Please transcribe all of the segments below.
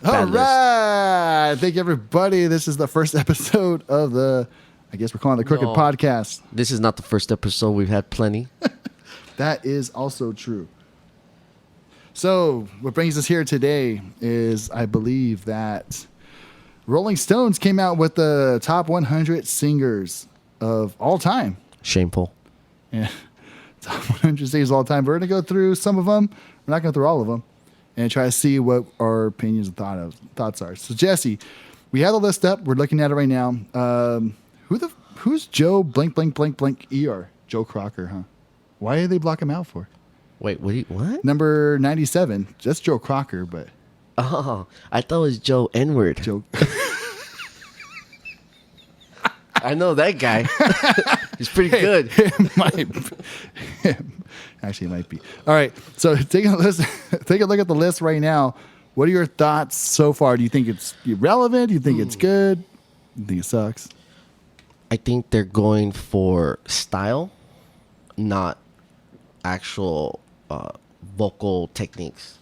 All list. right. Thank you, everybody. This is the first episode of I guess we're calling it the Crooked No. Podcast. This is not the first episode. We've had plenty. That is also true. So, what brings us here today is I believe that Rolling Stones came out with the top 100 singers of all time. Shameful. Yeah. Top 100 singers of all time. We're going to go through some of them. We're not going to go through all of them. And try to see what our opinions and thoughts are. So, Jesse, we have the list up. We're looking at it right now. Who's Joe blank, blank, blank, blank ER? Joe Crocker, huh? Why did they block him out for? Wait, what? Number 97. That's Joe Crocker, but Oh, I thought it was Joe N-word. Joe. I know that guy. He's pretty good. It might be. Actually, it might be. All right. So take a look at the list right now. What are your thoughts so far? Do you think it's irrelevant? Do you think it's good? Do you think it sucks? I think they're going for style, not actual vocal techniques.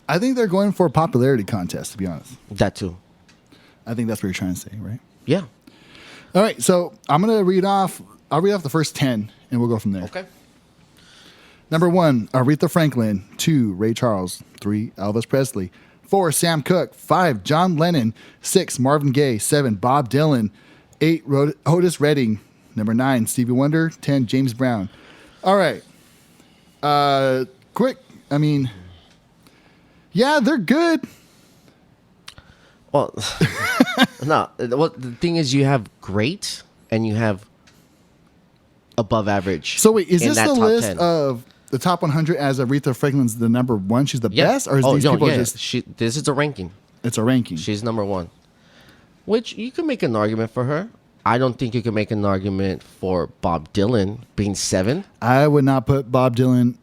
I think they're going for a popularity contest, to be honest. That too. I think that's what you're trying to say, right? Yeah. All right. So I'm going to read off. I'll read off the first 10 and we'll go from there. Okay. Number 1, Aretha Franklin. 2, Ray Charles. 3, Elvis Presley. 4, Sam Cooke. 5, John Lennon. 6, Marvin Gaye. 7, Bob Dylan. 8, Otis Redding. Number 9, Stevie Wonder. 10, James Brown. All right. Quick. I mean, yeah, they're good. Well, no. Well, the thing is, you have great and you have above average. So wait, is in this that the top list 10. of the top 100 as Aretha Franklin's the number 1? She's the best? Or is these people just... This is a ranking. It's a ranking. She's number 1. Which you can make an argument for her. I don't think you can make an argument for Bob Dylan being 7. I would not put Bob Dylan...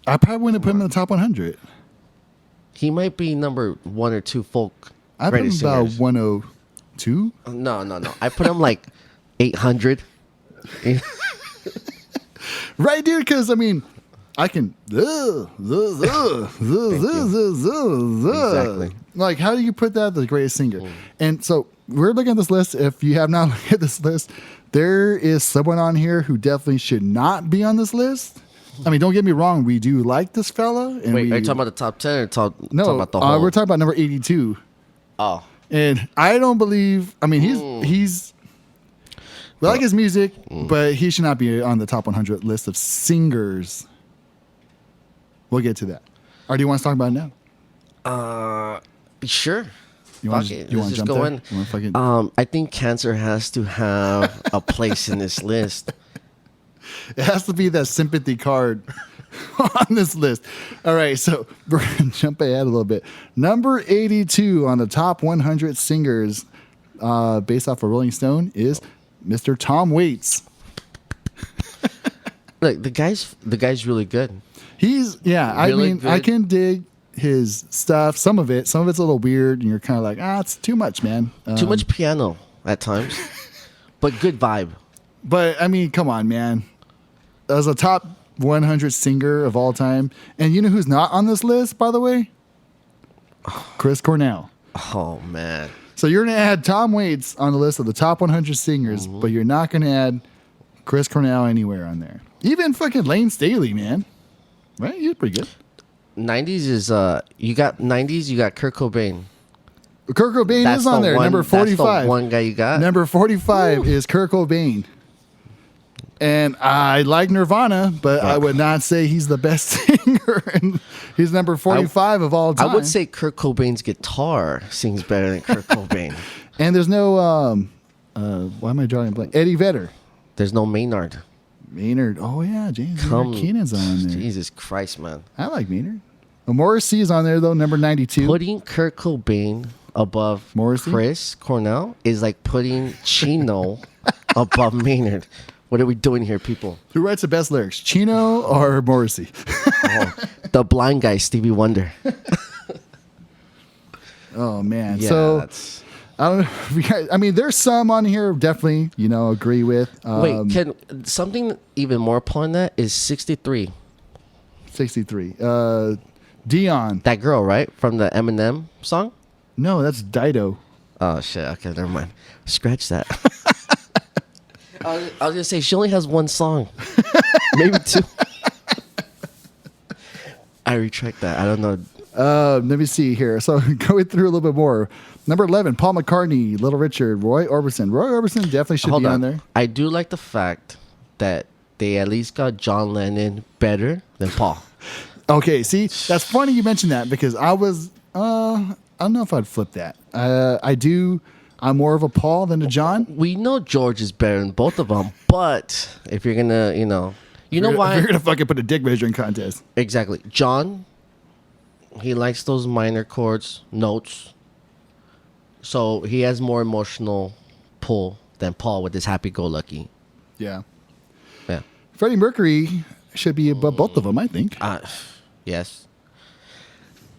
I probably wouldn't put him in the top 100. He might be number 1 or 2 folk I put him greatest about singers. 102. No. I put him like 800. Right, dude? Because, I mean, I can... Exactly. Like, how do you put that the greatest singer? And so, we're looking at this list. If you have not looked at this list, there is someone on here who definitely should not be on this list. I mean, don't get me wrong. We do like this fella. And Wait, we, are you talking about the top 10 or talking no, about the whole? we're talking about number 82. Oh. And I don't believe... I mean, he's... We like his music, but he should not be on the top 100 list of singers. We'll get to that. Or do you want to talk about it now? Sure. You want Fuck it. to Let's just jump go there? in. You wanna fucking- I think cancer has to have a place in this list. It has to be that sympathy card on this list. All right, so we're going to jump ahead a little bit. Number 82 on the top 100 singers based off of Rolling Stone is Mr. Tom Waits. Look, the guy's really good. He's, I Really mean, I good. can dig his stuff. Some of it's a little weird, and you're kind of like, it's too much, man. Too much piano at times, but good vibe. But, I mean, come on, man. As a top 100 singer of all time, and you know who's not on this list, by the way? Chris Cornell. Oh man. So you're going to add Tom Waits on the list of the top 100 singers, but you're not going to add Chris Cornell anywhere on there. Even fucking Lane Staley, man. Right? He's pretty good. 90s is you got Kurt Cobain. Kurt Cobain is on there, number 45. That's the one guy you got. Number 45 is Kurt Cobain. And I like Nirvana, but I would not say he's the best singer. And he's number 45 of all time. I would say Kurt Cobain's guitar sings better than Kurt Cobain. And there's no, why am I drawing a blank? Eddie Vedder. There's no Maynard. Maynard. Oh, yeah. James Maynard Keenan's on there. Jesus Christ, man. I like Maynard. Well, Morrissey is on there, though, number 92. Putting Kurt Cobain above Morrissey? Chris Cornell is like putting Chino above Maynard. What are we doing here, people? Who writes the best lyrics, Chino or Morrissey? Oh, the blind guy, Stevie Wonder. Oh, man. Yeah, So, that's... I don't know. If you guys, I mean, there's some on here definitely, agree with. Wait, can something even more upon that is 63. 63. Dion. That girl, right? From the Eminem song? No, that's Dido. Oh, shit. Okay, never mind. Scratch that. I was going to say, she only has one song. Maybe two. I retract that. I don't know. Let me see here. So going through a little bit more. Number 11, Paul McCartney, Little Richard, Roy Orbison. Roy Orbison definitely should Hold be on. on there. I do like the fact that they at least got John Lennon better than Paul. Okay, see, that's funny you mentioned that because I was, I don't know if I'd flip that. I'm more of a Paul than a John. We know George is better than both of them, but if you're gonna, you know why? You're gonna fucking put a dick measuring contest. Exactly. John, he likes those minor chords, notes. So he has more emotional pull than Paul with his happy-go-lucky. Yeah. Yeah. Freddie Mercury should be above both of them, I think. Yes.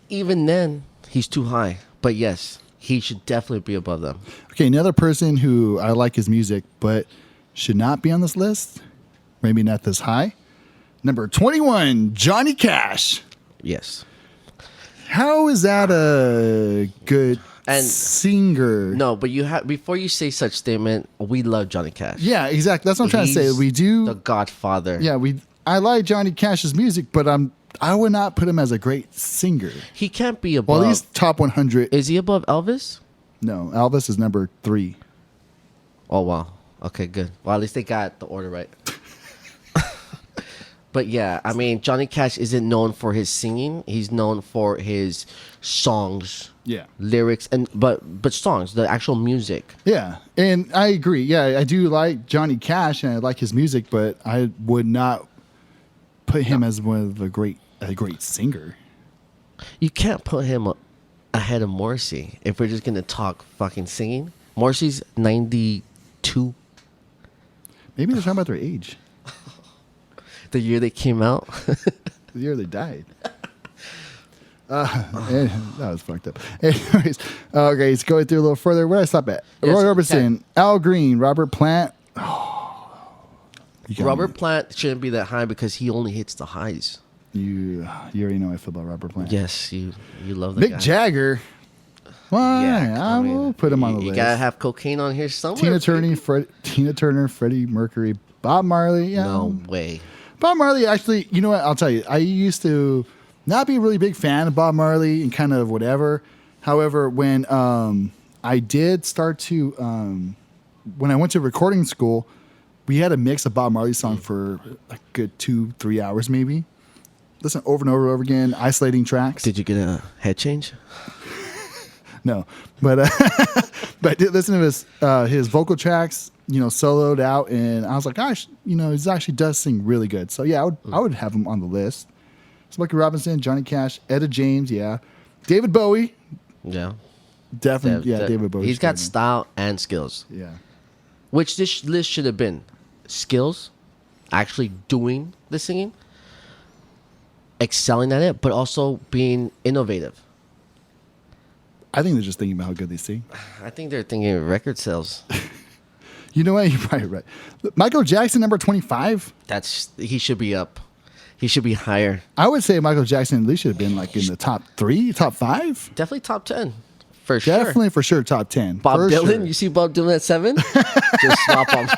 Even then, he's too high. But yes, he should definitely be above them. Okay, another person who I like his music, but should not be on this list. Maybe not this high. Number 21, Johnny Cash. Yes. How is that a good And- singer? No, but you have before you say such statement, we love Johnny Cash. Yeah, exactly. That's what I'm trying to say. He's We do. the Godfather. Yeah, I like Johnny Cash's music, but I would not put him as a great singer. He can't be above. Well, at least top 100. Is he above Elvis? No, Elvis is number 3. Oh wow. Okay, good. Well, at least they got the order right. But yeah, I mean, Johnny Cash isn't known for his singing. He's known for his songs, Yeah. lyrics, and but songs, the actual music. Yeah, and I agree. Yeah, I do like Johnny Cash and I like his music, but I would not put him as one of a great singer. You can't put him ahead of Morrissey if we're just gonna talk fucking singing. Morrissey's 92, Maybe they're talking about their age, the year they came out. the year they died. That was fucked up. Anyways, okay, let's go through a little further. Where did I stop at? Yes, Roy Orbison, okay. Al Green, Robert Plant. You got Robert me. Plant shouldn't be that high because he only hits the highs. You already know how I feel about Robert Plant. Yes, you love that Mick guy. Jagger. Why? Yeah, I will put him on the you list. gotta have cocaine on here somewhere. Tina Turner, Freddie Mercury, Bob Marley. Yeah. No way. Bob Marley, actually, you know what? I'll tell you. I used to not be a really big fan of Bob Marley and kind of whatever. However, when I did start to, when I went to recording school, we had a mix of Bob Marley song for a good 2-3 hours maybe. Listen over and over and over again, isolating tracks. Did you get a head change? No, but but I did listen to his vocal tracks, soloed out, and I was like, gosh, he actually does sing really good. So yeah, I would have him on the list. Smokey Robinson, Johnny Cash, Etta James, yeah, David Bowie, Yeah. definitely, David Bowie. He's got style and skills, yeah, which this list should have been: skills, actually doing the singing, excelling at it, but also being innovative. I think they're just thinking about how good they sing. I think they're thinking of record sales. You know what? You're probably right. Michael Jackson, number 25. He should be up. He should be higher. I would say Michael Jackson at least should have been like in the top 3, top 5. Definitely top 10. For sure. Definitely for sure top 10. Bob For Dylan, sure. you see Bob Dylan at 7? Just swap them.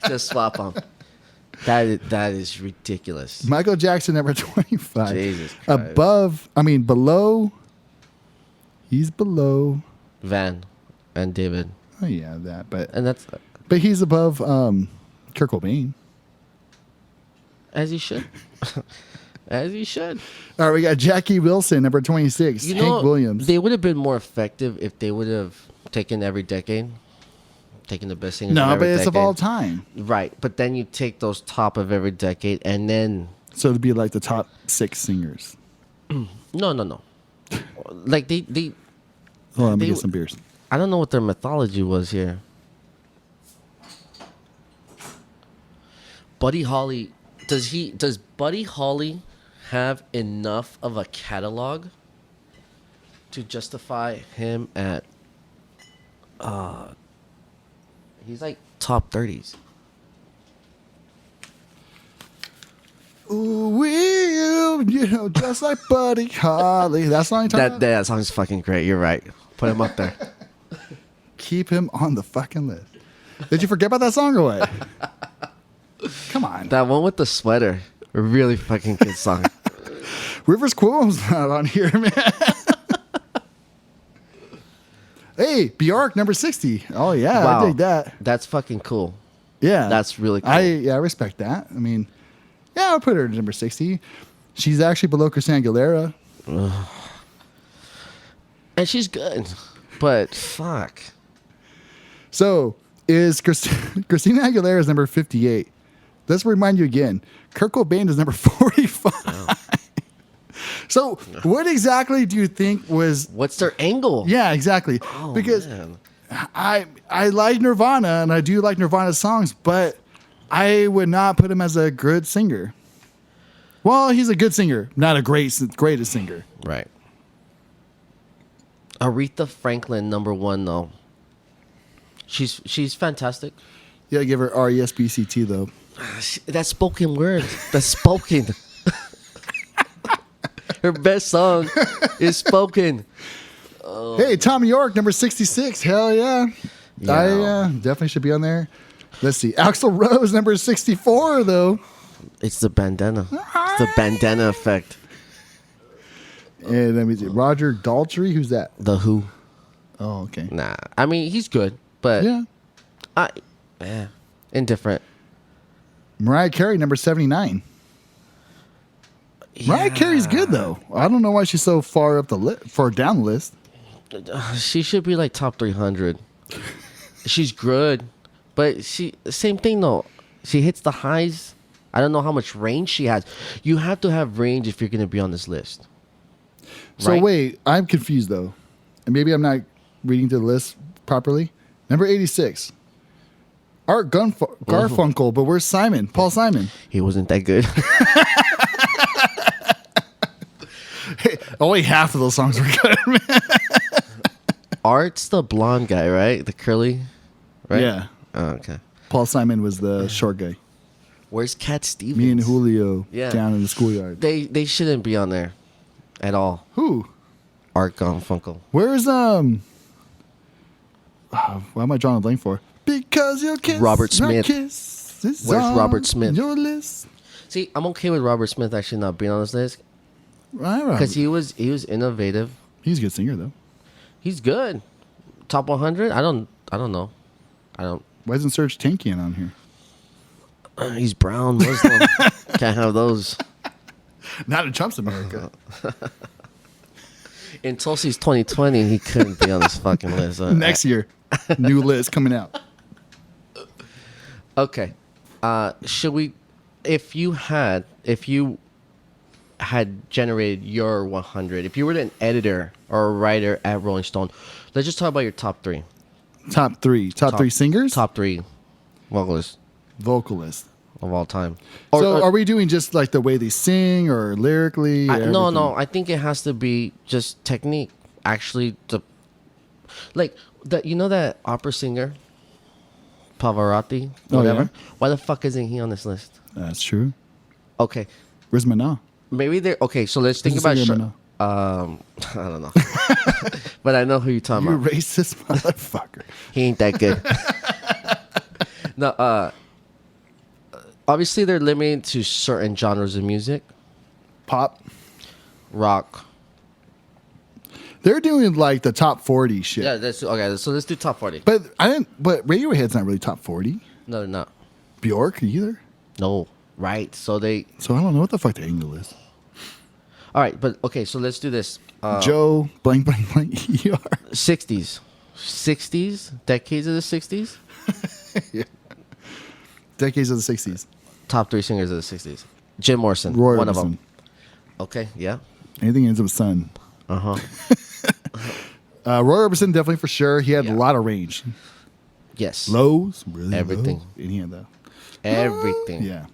Just swap them. That is ridiculous. Michael Jackson, number 25. Jesus Christ. Below. He's below. Van and David. Oh yeah, that. And that's But he's above Kurt Cobain. as he should. As he should. All right, we got Jackie Wilson, number 26. Hank Williams. They would have been more effective if they would have taken every decade. Taken the best singers of No, every but it's of decade. all time. Right. But then you take those top of every decade and then So it'd be like the top 6 singers. no. Like they Hold on, let me They- get some beers. I don't know what their mythology was here. Buddy Holly, does Buddy Holly have enough of a catalog to justify him at he's like top 30s. Ooh, we'll Oh, you know, just like Buddy Holly. That song you talking about? That song's fucking great. You're right. Put him up there. Keep him on the fucking list. Did you forget about that song or what? Come on. That one with the sweater, a really fucking good song. Rivers Cuomo's not on here, man. Hey, Bjork, number 60. Oh, yeah, Wow. I dig that. That's fucking cool. Yeah. That's really cool. I respect that. I mean, yeah, I'll put her at number 60. She's actually below Christina Aguilera. And she's good, but fuck. So, is Christina Aguilera is number 58. Let's remind you again. Kurt Cobain is number 45. So, what exactly do you think was... What's their angle? Yeah, exactly. Oh, because man. I like Nirvana, and I do like Nirvana's songs, but I would not put him as a good singer. Well, he's a good singer, not a greatest singer. Right. Aretha Franklin, number 1 though. She's fantastic. Yeah, give her RESPCT though. That's spoken word. That's spoken. Her best song is spoken. Hey, Tom York, number 66. Hell yeah. Yeah. I definitely should be on there. Let's see. Axl Rose, number 64, though. It's the bandana. It's the bandana effect. And let me see. Roger Daltrey, who's that? The Who. Oh, okay. Nah. I mean, he's good, but Yeah. Indifferent. Mariah Carey, number 79. Mariah Carey's good, though. I don't know why she's so far up the far down the list. She should be like top 300. She's good, but same thing though. She hits the highs. I don't know how much range she has. You have to have range if you're going to be on this list. So Right? wait, I'm confused though, and maybe I'm not reading the list properly. Number 86, Art Garfunkel, but where's Simon? Paul Simon. He wasn't that good. Hey, only half of those songs were good, man. Art's the blonde guy, right? The curly, right? Yeah. Oh, okay. Paul Simon was the short guy. Where's Cat Stevens? Me and Julio Yeah. down in the schoolyard. They shouldn't be on there at all. Who? Art Garfunkel. Where's why am I drawing a blank for? Because your kiss. Robert my Smith. kiss is Where's on Robert Smith? Your list. See, I'm okay with Robert Smith actually not being on this list Right, because he was innovative. he's a good singer though. He's good. Top 100? I don't know. Why isn't Serge Tankian on here? He's brown Muslim. Can't have those. Not in Trump's America. In Tulsi's 2020, he couldn't be on this fucking list. Next year, new list coming out. Okay. Should we? If you had generated your 100, if you were an editor or a writer at Rolling Stone, let's just talk about your top 3. Top three singers, Top 3 vocalists vocalists. of all time. So, are we doing just like the way they sing, or lyrically? No. everything? I think it has to be just technique. Actually, that opera singer, Pavarotti, Oh, whatever. yeah? Why the fuck isn't he on this list? That's true. Okay, Where's Mana? maybe they're okay. So let's think Who's the about. singer of I don't know, but I know who you're talking You about. racist motherfucker. He ain't that good. No, obviously they're limited to certain genres of music, Pop. rock. They're doing like the top 40 shit. Yeah, that's okay. So let's do top 40. But Radiohead's not really top 40. No, they're not. Bjork either. No, right? So they. So I don't know what the fuck the angle is. All right, but okay. So let's do this. Joe blank blank blank ER. 60s, decades of the 60s. Decades of the 60s. Top 3 singers of the 60s. Jim Morrison, Roy one Orbison. of them. Okay, yeah. Anything ends with son. Uh-huh. Roy Orbison definitely for sure. He had Yeah. a lot of range. Yes. Lows, really Everything. low. And he had that. Everything. Yeah.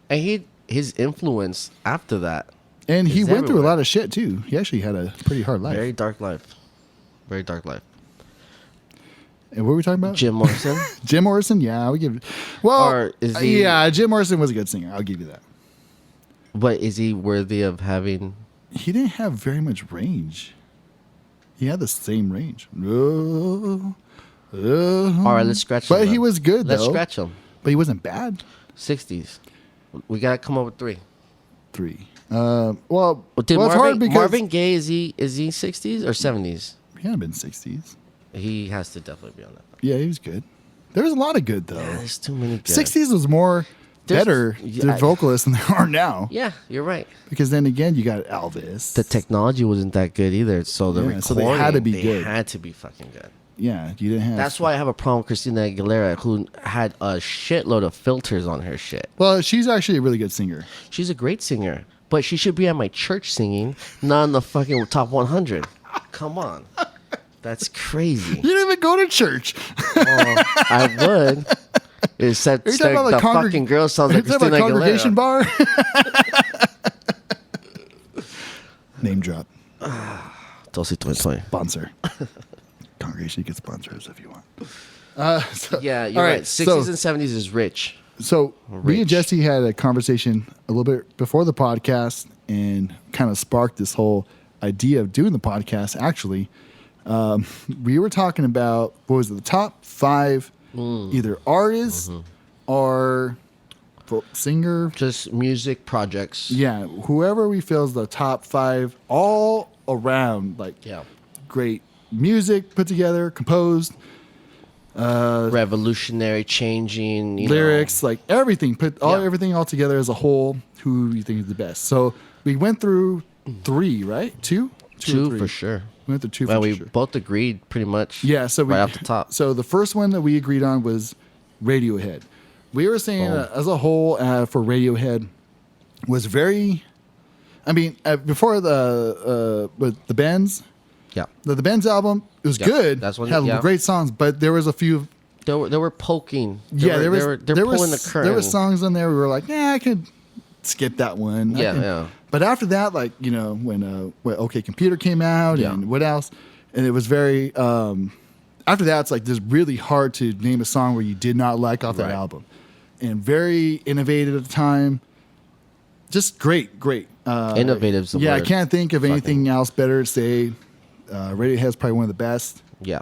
And his influence after that. And he It's went through a everywhere. lot of shit too. He actually had a pretty hard life. Very dark life. Very dark life. And what were we talking about? Jim Morrison. Jim Morrison? Yeah, I would give it. Well, Or is he- yeah, Jim Morrison was a good singer. I'll give you that. But is he worthy of having? He didn't have very much range. He had the same range. All All right, let's scratch him. But he then. was good, Let's though. scratch him. But he wasn't bad. 60s. We gotta come up with 3. 3. Well, Well, did it's Marvin, hard because Marvin Gaye is he 60s or 70s? he had been 60s. He has to definitely be on that. Yeah, he was good. There was a lot of good though. There's too many. Good. 60s was more There's- better yeah, their vocalists than they are now. Yeah, you're right. Because then again, you got Elvis. The technology wasn't that good either, so the Yeah, recording so they had to be they good. had to be fucking good. Yeah, you didn't have. That's why I have a problem with Christina Aguilera, who had a shitload of filters on her shit. Well, she's actually a really good singer. She's a great singer, but she should be at my church singing, not in the fucking top 100. Come on. That's crazy. You didn't even go to church. Well, I would. It said Are you talking about the the fucking girl sounds Are you like talking Christina about congregation Aguilera. bar? Name drop. Tulsi 2020. Sponsor. Congregation, you can sponsor us if you want. Yeah, you're all right. 60s and 70s is rich. So me and Rich. Jesse had a conversation a little bit before the podcast and kind of sparked this whole idea of doing the podcast. Actually, we were talking about what was it, the top 5 either artists or singer. Just music projects. Yeah, whoever we feel is the top 5 all around, like Yeah. great music put together, composed, Revolutionary, changing, you lyrics, like everything, Yeah. everything all together as a whole. Who you think is the best? So we went through 3, right? 2, know. or Two 3? for sure. We went through 2 Well, for we sure. both agreed pretty much. Yeah, so we right off the top. So the first one that we agreed on was Radiohead. We were saying Boom. as a whole for Radiohead was very. I mean, before the with the Benz, Yeah. the Benz album, it was Yeah, good. that's when- had yeah. great songs, but there was a few. They were poking. They're pulling the curtain. There were songs on there we were like, yeah, I could skip that one. I Yeah, can- yeah. But after that, like when OK Computer came out Yeah. and what else, and it was very. After that, it's like it's really hard to name a song where you did not like off that Right. album, and very innovative at the time. Just great. Innovative's the Yeah, I word. can't think of anything else better to say. Radiohead's probably one of the best Yeah.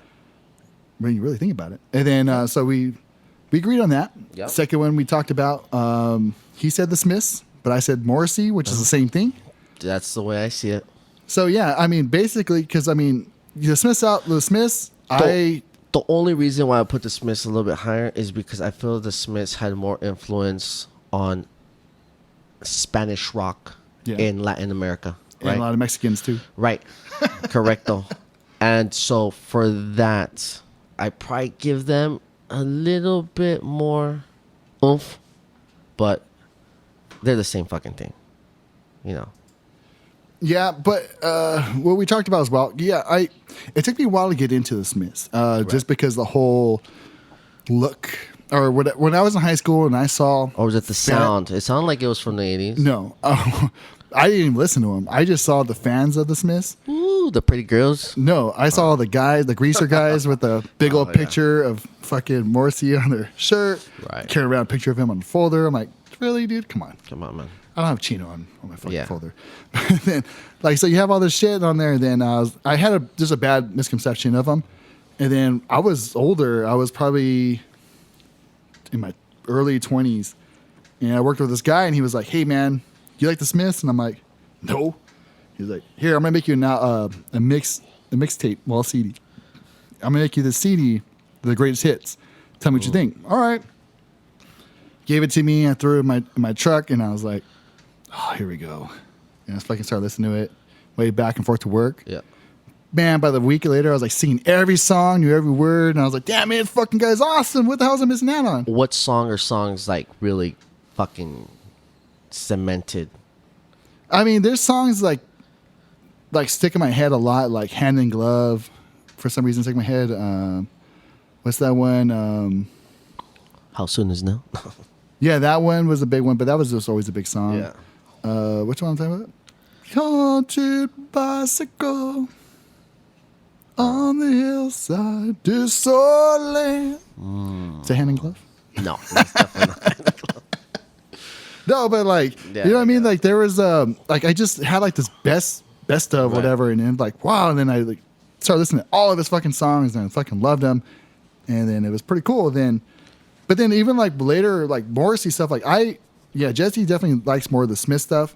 when you really think about it. And then so we agreed on that. Yep. Second one we talked about. He said the Smiths, but I said Morrissey, which is the same thing. That's the way I see it. So yeah, I mean basically because I mean the Smiths. The only reason why I put the Smiths a little bit higher is because I feel the Smiths had more influence on Spanish rock Yeah. in Latin America. and Right. a lot of Mexicans too. Right. Correcto. And so for that, I probably give them a little bit more oomph, but they're the same fucking thing. You know. Yeah, but what we talked about as well. Yeah, it took me a while to get into the Smiths, just because the whole look. Or when I was in high school and I saw. Or was it the sound? It sounded like it was from the 80s. No, I didn't even listen to them. I just saw the fans of the Smiths. Ooh, the pretty girls. No, I saw the guys, the greaser guys with the big old yeah. picture of fucking Morrissey on their shirt. Right. Carrying around a picture of him on the folder. I'm like, really, dude? Come on. Come on, man. I don't have Chino on my fucking Yeah. folder. But then, like, so you have all this shit on there. And then I had just a bad misconception of them. And then I was older. I was probably in my early 20s. And I worked with this guy, and he was like, hey, man, you like the Smiths? And I'm like, no. He's like, here, I'm going to make you now a mixtape, well, a CD. I'm going to make you the CD, the greatest hits. Tell me what you think. All right. Gave it to me. I threw it in my truck, and I was like, oh, here we go. And I fucking started listening to it, way back and forth to work. Yeah. Man, by the week later, I was like singing every song, knew every word, and I was like, damn, man, this fucking guy's awesome. What the hell was I missing out on? What song or songs like really fucking cemented? I mean, there's songs like stick in my head a lot, like Hand in Glove. For some reason, stick in my head. What's that one? How soon is now? Yeah, that one was a big one, but that was just always a big song. Which one I'm talking about? Haunted bicycle on the hillside, desolate. Is it Hand in Glove? No, that's definitely not. No, but like, Yeah, you know what I mean? yeah. Like there was like I just had like this best of Right. whatever, and then like wow, and then I like started listening to all of his fucking songs and I fucking loved them, and then it was pretty cool. Then, but then even like later like Morrissey stuff, like Jesse definitely likes more of the Smith stuff.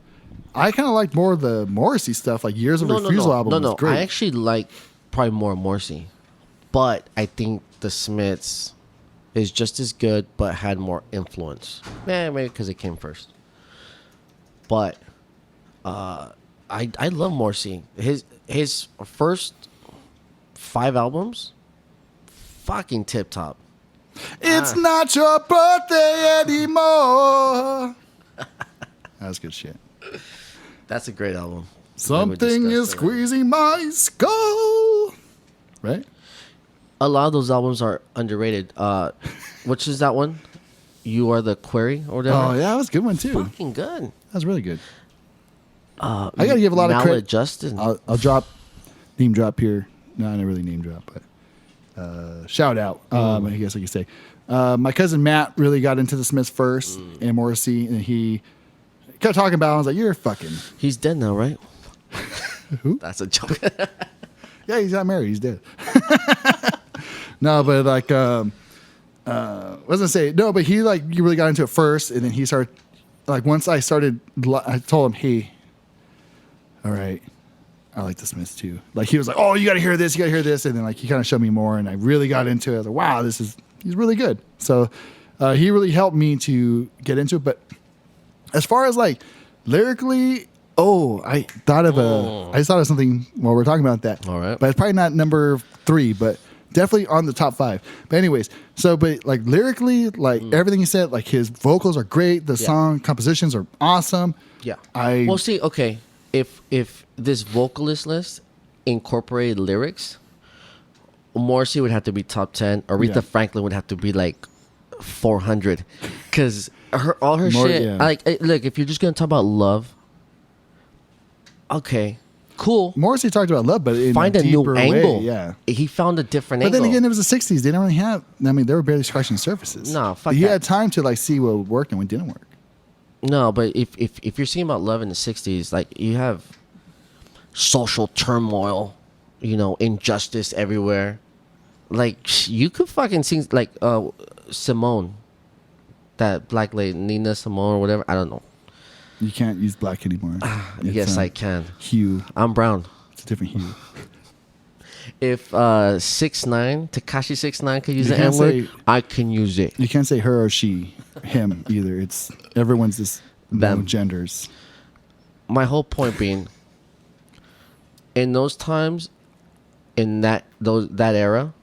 I kind of like more of the Morrissey stuff, like Years of Refusal album. No. Was great. I actually like probably more Morrissey, but I think the Smiths is just as good, but had more influence. Maybe because it came first. But I love Morrissey. His first 5 albums, fucking tip top. It's not your birthday anymore. That's good shit. That's a great album. Something is squeezing my skull. Right? A lot of those albums are underrated. Which is that one? You Are the Query or whatever. Oh, yeah, that was a good one, too. Fucking good. That was really good. I got to give a lot of credit. Justin. I'll name drop here. No, not really name drop, but shout out, I guess I could say. My cousin Matt really got into the Smiths first and Morrissey, and he kept talking about it. I was like, you're fucking. He's dead now, right? Who? That's a joke. Yeah, he's not married. He's dead. No, but like, I was gonna say no, but he really got into it first, and then he started like once I told him, hey, all right, I like the Smiths too. Like he was like, oh, you got to hear this, and then like he kind of showed me more, and I really got into it. I was like, wow, he's really good. So he really helped me to get into it. But as far as like lyrically, I thought of something while we're talking about that. All right. But it's probably not number 3, but definitely on the top 5. But anyways, but like lyrically, like everything he said, like his vocals are great. The song compositions are awesome. Yeah. I Well, see, okay, if this vocalist list incorporated lyrics, Morrissey would have to be top 10. Aretha Yeah. Franklin would have to be like 400, because all her More- shit. yeah. Like, look, if you're just gonna talk about love, okay, cool. Morrissey talked about love, but in Find a a new deeper angle. way. Yeah. He found a different But angle. then again, it was the 60s. They didn't really have. I mean, they were barely scratching surfaces. No, fuck He that. had time to like see what worked and what didn't work. No, but if you're singing about love in the 60s, like you have social turmoil, injustice everywhere. Like you could fucking sing like Simone, that black lady, Nina Simone or whatever. I don't know. You can't use black anymore. It's, Yes, I can. Hue. I'm brown. It's a different hue. If 6ix9ine, Tekashi 6ix9ine could use You the can't N-word, say- I can use it. You can't say her or she, him either. It's everyone's just Them. no genders. My whole point being, in those times, in that era,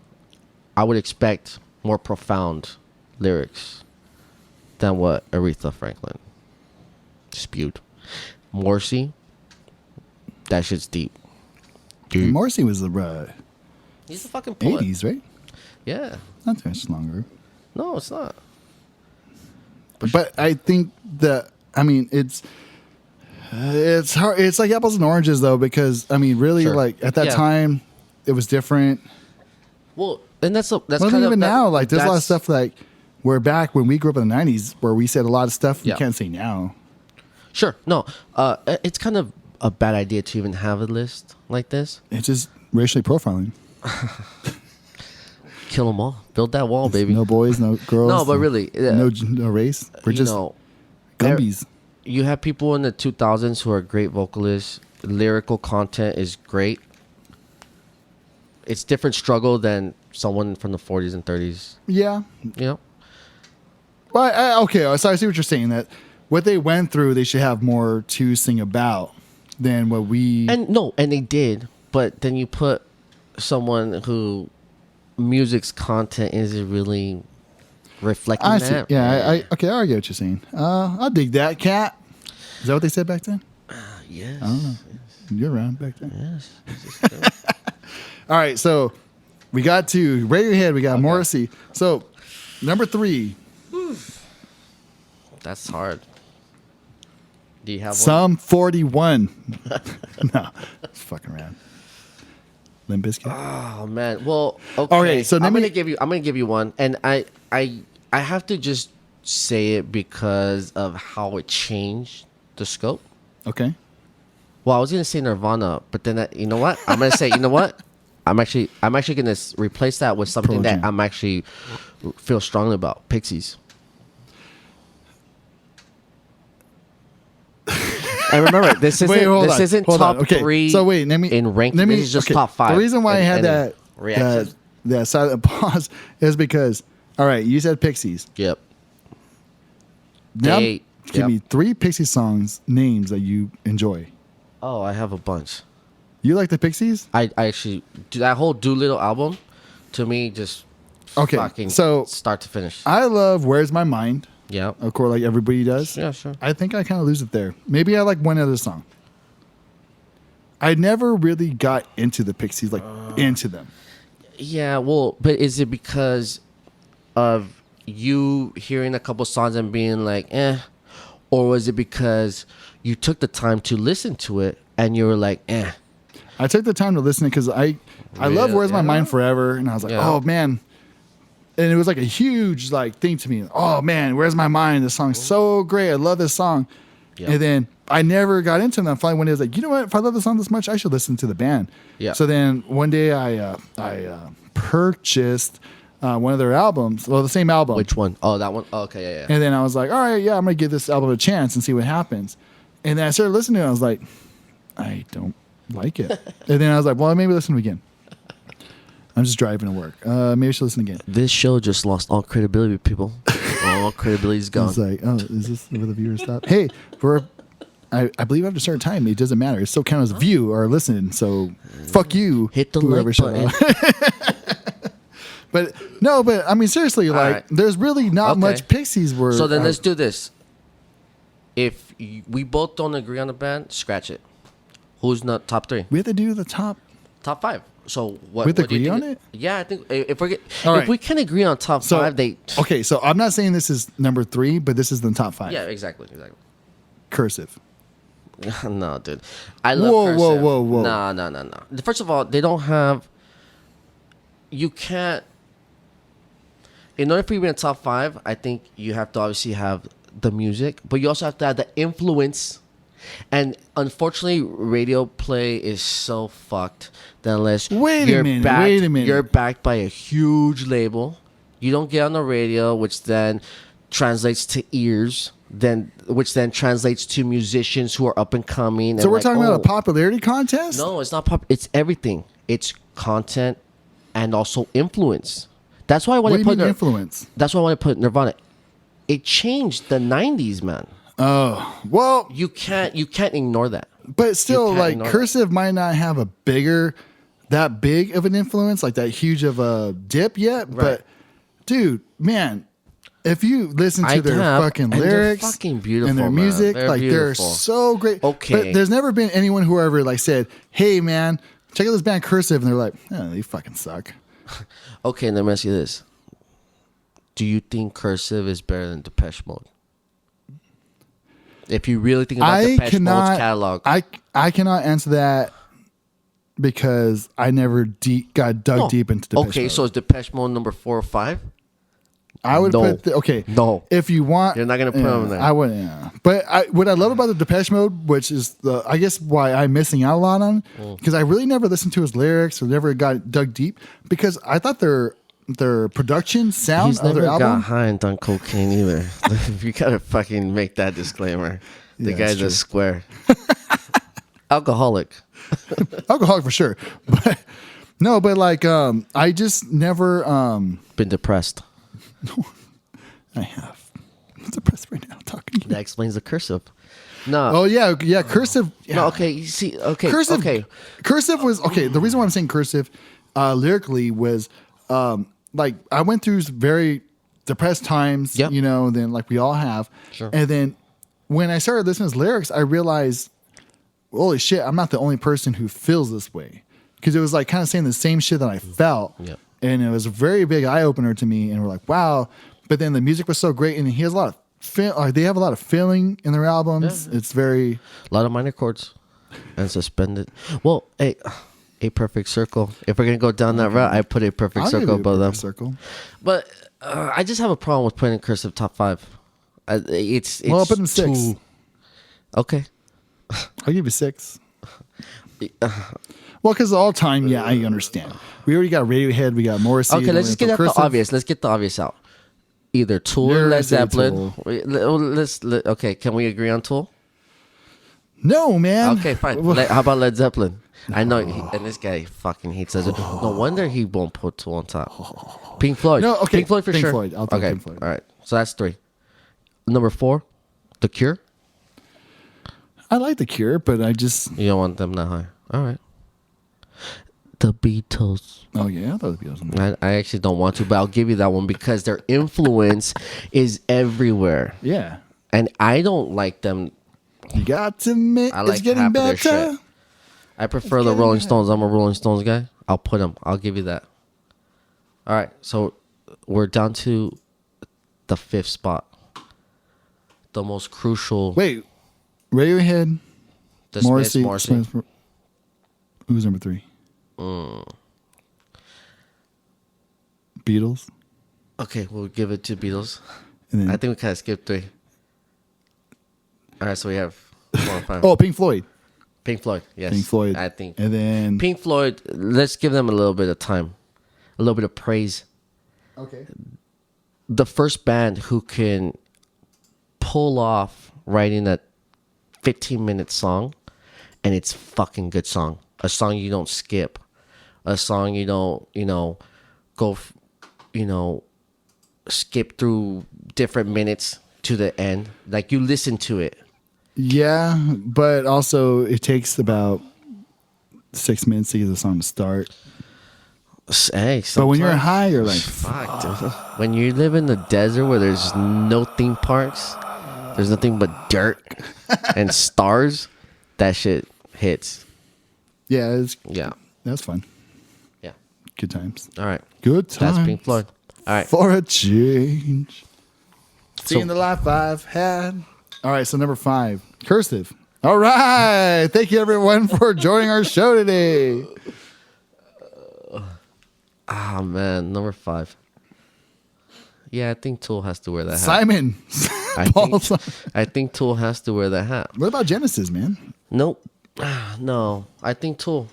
I would expect more profound lyrics than what Aretha Franklin spewed. Morrissey, that shit's deep. And Morrissey was the He's a fucking poet. 80s, right? Yeah. Not too much longer. No, it's not. But I think it's hard. It's like apples and oranges though, because I mean, really, Sure. like at that Yeah. time, it was different. Well, and that's Well, kind of even now, like there's a lot of that's- stuff like we're back when we grew up in the '90s, where we said a lot of stuff you Yeah. can't say now. Sure. No, it's kind of a bad idea to even have a list like this. It's just racially profiling. Kill them all. Build that wall, baby. No boys, no girls. No, but really, no race. We're just Gumbies. You have people in the 2000s who are great vocalists. Lyrical content is great. It's different struggle than someone from the 40s and 30s. Yeah. You know? Well, okay. So I see what you're saying. That what they went through, they should have more to sing about than what we. And they did. But then you put someone who music's content isn't really reflecting I see. that. Yeah. Okay. I get what you're saying. I'll dig that, cat. Is that what they said back then? Yes. I don't know. You're around back then. Yes. All right. So we got to Radiohead. We got Morrissey. So number 3. That's hard. Do you have one? Sum 41. No, it's fucking around. Limp Bizkit. Oh man. Well, okay. Okay, so I'm let me- gonna give you one, and I have to just say it because of how it changed the scope. Okay. Well, I was gonna say Nirvana, but then you know what? I'm gonna say, you know what? I'm actually gonna replace that with something Pearl that Jam. I'm actually feel strongly about. Pixies. And remember, this isn't hold top on. Okay. 3. So wait, let me in ranking. This is just okay. top 5. The reason why I had that reaction. that silent pause is because all right, you said Pixies. Yep. Now, They- give yep. me 3 Pixie songs names that you enjoy. Oh, I have a bunch. You like the Pixies? I actually that whole Doolittle album, to me, just Okay, fucking so start to finish. I love Where's My Mind, Yeah. of course, like everybody does. Yeah, sure. I think I kind of lose it there. Maybe I like one other song. I never really got into the Pixies, like into them. Yeah, well, but is it because of you hearing a couple songs and being like, eh? Or was it because you took the time to listen to it and you were like, eh? I took the time to listen because I love Really? Where's My Yeah. Mind Forever, and I was like, Yeah. oh man, and it was like a huge like thing to me. Oh man, Where's My Mind? This song's so great. I love this song. Yeah. And then I never got into them. Finally, one day I was like, you know what? If I love this song this much, I should listen to the band. Yeah. So then one day I purchased one of their albums. Well, the same album. Which one? Oh, that one? Oh, okay, yeah, yeah. And then I was like, all right, yeah, I'm gonna give this album a chance and see what happens. And then I started listening to it. I was like, I don't like it. And then I was like, well, maybe listen to it again. I'm just driving to work. Maybe I should listen again. This show just lost all credibility, people. All credibility's I gone. was like, oh, is this where the viewers stop? Hey, I believe after a certain time, it doesn't matter. It still counts as view or listen. So fuck you. Hit the whoever like shut button. up. But I mean, seriously, like, right. there's really not Okay. much Pixies were. So then let's do this. If we both don't agree on the band, scratch it. Who's not top 3? we have to do the top. Top 5. So what? We have to what do you agree think on it? Yeah, I think if All if right. we can agree on top So 5, they. okay. So I'm not saying this is number 3, but this is the top 5. Yeah, exactly. Cursive. No, dude. I love Whoa, Cursive. whoa, whoa, whoa. No. First of all, they don't have. You can't. In order for you to be in the top 5, I think you have to obviously have the music, but you also have to have the influence. And unfortunately, radio play is so fucked that unless Wait a minute. you're backed by a huge label, you don't get on the radio, which then translates to ears, which then translates to musicians who are up and coming. So and we're like, talking about a oh, popularity contest? No, it's not pop. It's everything. It's content and also influence. That's why I want What do to you put mean influence? That's why I want to put Nirvana. It changed the '90s, man. Oh, well, You can't ignore that. but still, can't like, ignore Cursive might not have that big of an influence, like that huge of a dip yet. Right. But, dude, man, if you listen to I their have, fucking and they're lyrics fucking beautiful, and their man. music, They're like, beautiful. they're so great. Okay. But there's never been anyone who ever, like, said, hey, man, check out this band Cursive. And they're like, oh, they fucking suck. Okay, let me ask you this: do you think Cursive is better than Depeche Mode? If you really think about Depeche Mode's catalog, I cannot answer that because I never got dug No. deep into Depeche Okay, Mode. so is Depeche Mode number 4 or 5? I would No. put okay. No. If you want, You're not gonna put them there. I wouldn't. Yeah. But what I love about the Depeche Mode, which is I guess why I'm missing out a lot on, because I really never listened to his lyrics or never got dug deep because I thought their production sound He's of their never got album. high and done cocaine either. You gotta fucking make that disclaimer. The Yeah, that's guy's true. a square. Alcoholic. Alcoholic for sure, but no, but like I just never Been depressed. I have. I'm depressed right now talking to you. That explains the Cursive. No. Oh yeah, Cursive. Yeah. No, okay, you see, okay, Cursive. okay. Cursive was okay. The reason why I'm saying Cursive lyrically was like I went through very depressed times, Yep. then like we all have. Sure. And then when I started listening to his lyrics, I realized, holy shit, I'm not the only person who feels this way. Because it was like kind of saying the same shit that I felt. Yep. And it was a very big eye opener to me. And we're like, wow. But then the music was so great, and he has a lot of they have a lot of feeling in their albums. Yeah. It's very A lot of minor chords and suspended. Well, a perfect circle. If we're gonna go down that route, I put a perfect I'll give circle you a above them. perfect circle. But I just have a problem with putting cursive top 5. It's Well, I'll put him 6. too- Okay. I'll give you 6. Well, because all time, yeah, I understand. We already got Radiohead, we got Morrissey. Okay, then let's we just get have out the Cursive. obvious. Let's get the obvious out. Either Tool or You're Led saying Zeppelin. Tool. Okay, can we agree on Tool? No, man. Okay, fine. How about Led Zeppelin? I know, and this guy fucking hates Led Zeppelin. No wonder he won't put Tool on top. Pink Floyd. No, okay, Pink Floyd for Pink sure. Floyd. I'll take okay, Pink Floyd. all right. So that's 3. Number 4, The Cure. I like The Cure, but I just. You don't want them that high. All right. The Beatles. Oh, yeah, I thought it'd be awesome. I actually don't want to, but I'll give you that one because their influence is everywhere. Yeah. And I don't like them. You got to admit, I like it's getting half of their better. shit. I prefer the getting Rolling better. Stones. I'm a Rolling Stones guy. I'll put them. I'll give you that. All right. So we're down to the 5th spot. The most crucial. Wait, Radiohead, The Morrissey. Morrissey. Who's number 3? Beatles. Okay, we'll give it to Beatles. And then, I think we kind of skipped 3. All right, so we have 4 and 5. oh, Pink Floyd. Pink Floyd. Yes. Pink Floyd. I think. And then. Pink Floyd, let's give them a little bit of time, a little bit of praise. Okay. The first band who can pull off writing a 15-minute song, and it's fucking good song. A song you don't skip. A song you don't, skip through different minutes to the end. Like you listen to it. Yeah, but also it takes about 6 minutes to get the song to start. Hey, But when you're sometimes- high, you're like, Fuck, dude. When you live in the desert where there's no theme parks, there's nothing but dirt and stars, that shit hits. yeah, Yeah. that's fun. Yeah. Good times. All right. Good times. That's Pink Floyd. All right. For a change. Seeing So- the life I've had. All right, so number 5, Cursive. All right. Thank you, everyone, for joining our show today. Ah, man. Number 5. Yeah, I think Tool has to wear that hat. Simon. I Paul think, I think Tool has to wear that hat. What about Genesis, man? Nope. Ah, no. I think Tool.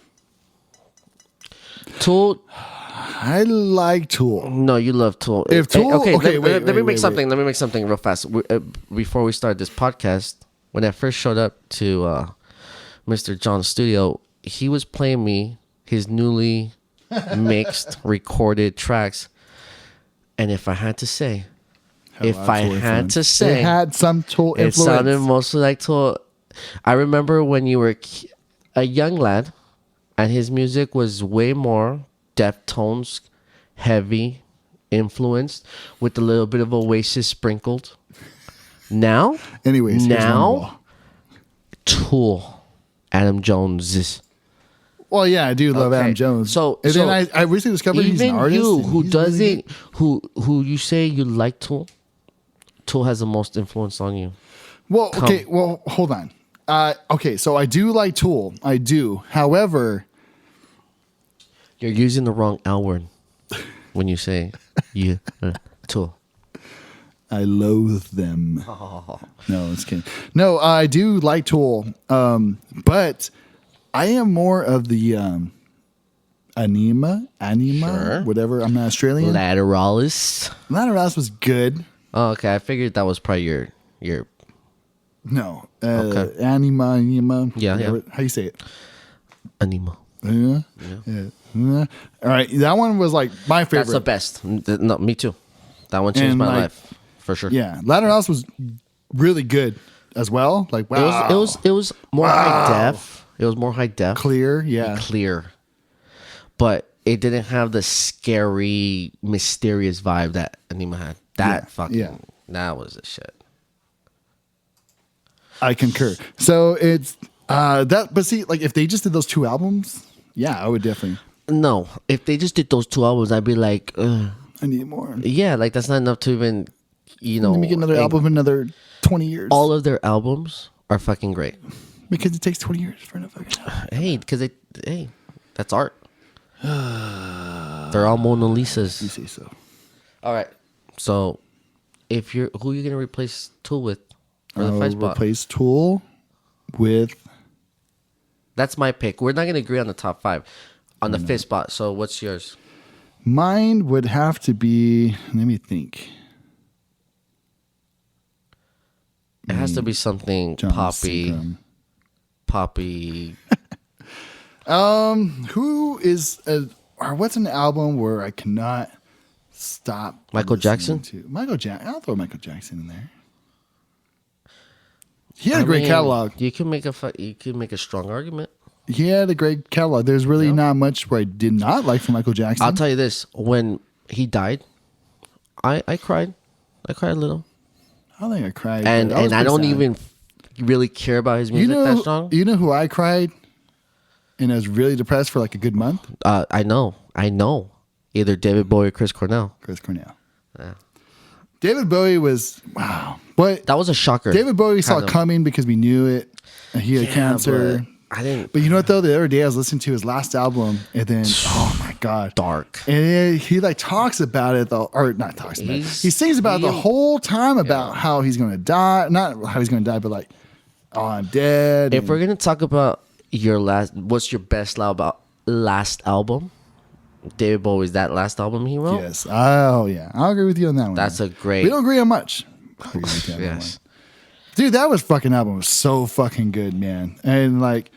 Tool. I like Tool. No, you love Tool. If Tool- okay, let wait, me wait, make something. Let me make something real fast. Before we start this podcast, when I first showed up to Mr. John's studio, he was playing me his newly mixed, recorded tracks. And if I had to say, It had some Tool it influence. sounded mostly like Tool. I remember when you were a young lad, and his music was way more Deftones, heavy, influenced, with a little bit of Oasis sprinkled. Now, Anyways, here's now, one more. Tool, Adam Jones. Well, yeah, I do love Okay, Adam Jones. so- and so then I recently discovered he's an Even artist. you, and who he's really doesn't, good. who you say you like Tool, Tool has the most influence on you. Well, okay, well, hold on. Okay, so I do like Tool. I do. However, You're using the wrong L word when you say you Tool. I loathe them. No, it's kidding. No, I do like Tool, but I am more of the anima, Sure. whatever. I'm not Australian. Lateralis. Lateralis was good. Oh, okay. I figured that was probably your No, Okay. anima. Yeah, whatever. yeah. How you say it? anima. Yeah. All right, that one was like my favorite. That's the best. No, me too. That one changed And, my like, life for sure. Yeah, Lateralis was really good as well. Like wow, It was more high def. It was more high def. clear. Yeah, Clear. But it didn't have the scary, mysterious vibe that Anima had. That was the shit. I concur. So it's that, but see, like if they just did those 2 albums, yeah, I would definitely. No, if they just did those 2 albums, I'd be like, ugh. I need more. Yeah, like that's not enough to even, Let me get another album in another 20 years. All of their albums are fucking great. because it takes 20 years for another fucking album. Hey, that's art. They're all Mona You Lisas. say so. All right, So, who are you gonna replace Tool with for the I'll five spot? replace Tool with. That's my pick. We're not gonna agree on the top 5 on the fifth spot. So, what's yours? Mine would have to be. Let me think. It has to be something John poppy. Seacom. Poppy. Who is or what's an album where I cannot stop? Michael listening Jackson? To? Michael Jackson. I'll throw Michael Jackson in there. He had a great catalog. You can make a strong argument. He had a great catalog. There's really not much where I did not like from Michael Jackson. I'll tell you this: when he died, I cried. I cried a little, I don't think I cried. and but was I pretty don't sad. even really care about his music that strong. You know who I cried, and I was really depressed for like a good month. I know. Either David Bowie or Chris Cornell. Chris Cornell. Yeah. David Bowie was wow, but That was a shocker. David Bowie saw Kind it of. coming because we knew it. And he had cancer. But I didn't. But you know what though? The other day I was listening to his last album, and then oh my god, Dark. And he like talks about it though, or not talks about it. He's- He sings about it the he- whole time about how he's gonna die. Not how he's gonna die, but like, oh, I'm dead. If and- we're gonna talk about what's your best last album? David Bowie's that last album he wrote. yes, oh yeah, I'll agree with you on that one. That's a great. We don't agree on much. I'll agree with you on that Yes. one. Dude, that was fucking album was so fucking good, man. And like,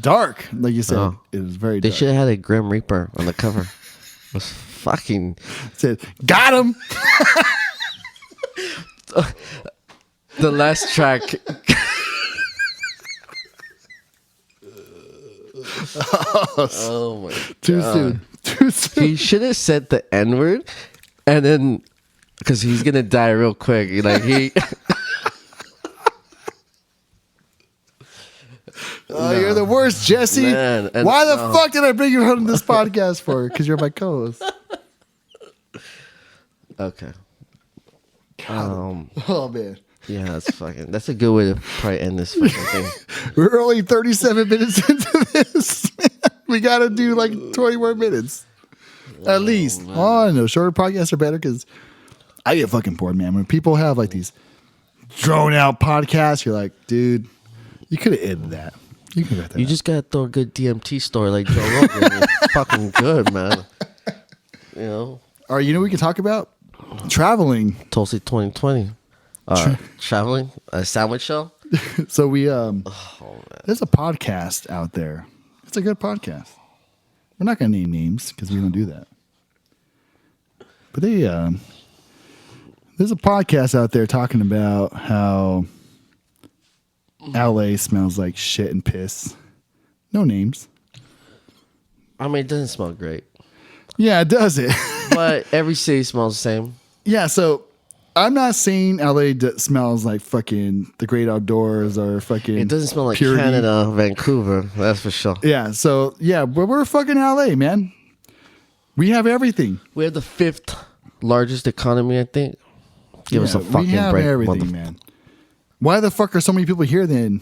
dark, like you said, Oh. it was very. They dark. should have had a Grim Reaper on the cover. It was fucking. Said, got him. The last track. Oh my Too God. soon. Too soon. He should have said the N word, and then because he's gonna die real quick. Like he. Oh, you're the worst, Jesse. Man, and- Why the no. fuck did I bring you on this podcast for? Because you're my co-host. Okay. Oh man, Yeah, that's a good way to probably end this fucking thing. we're only 37 minutes into this. We got to do like 20 more minutes, at least. Oh, I know shorter podcasts are better because I get fucking bored, man. When people have like these drawn out podcasts, you're like, dude, you could have edited that. You could have that. You just gotta throw a good DMT story like Joe Rogan. It's fucking good, man. You know, All right, you know what we can talk about? Traveling. Tulsi 2020. Traveling, a sandwich show. So we there's a podcast out there. It's a good podcast. We're not gonna name names because we don't do that. But they there's a podcast out there talking about how LA smells like shit and piss. No names. I mean, it doesn't smell great, Yeah, it does it. but every city smells the same. Yeah, so I'm not saying LA smells like fucking the great outdoors or fucking It doesn't smell like purity. Canada, Vancouver. That's for sure. Yeah, so yeah, but we're fucking LA, man. We have everything. We have the 5th largest economy, I think. Give us a fucking we have break, everything, man. Why the fuck are so many people here then?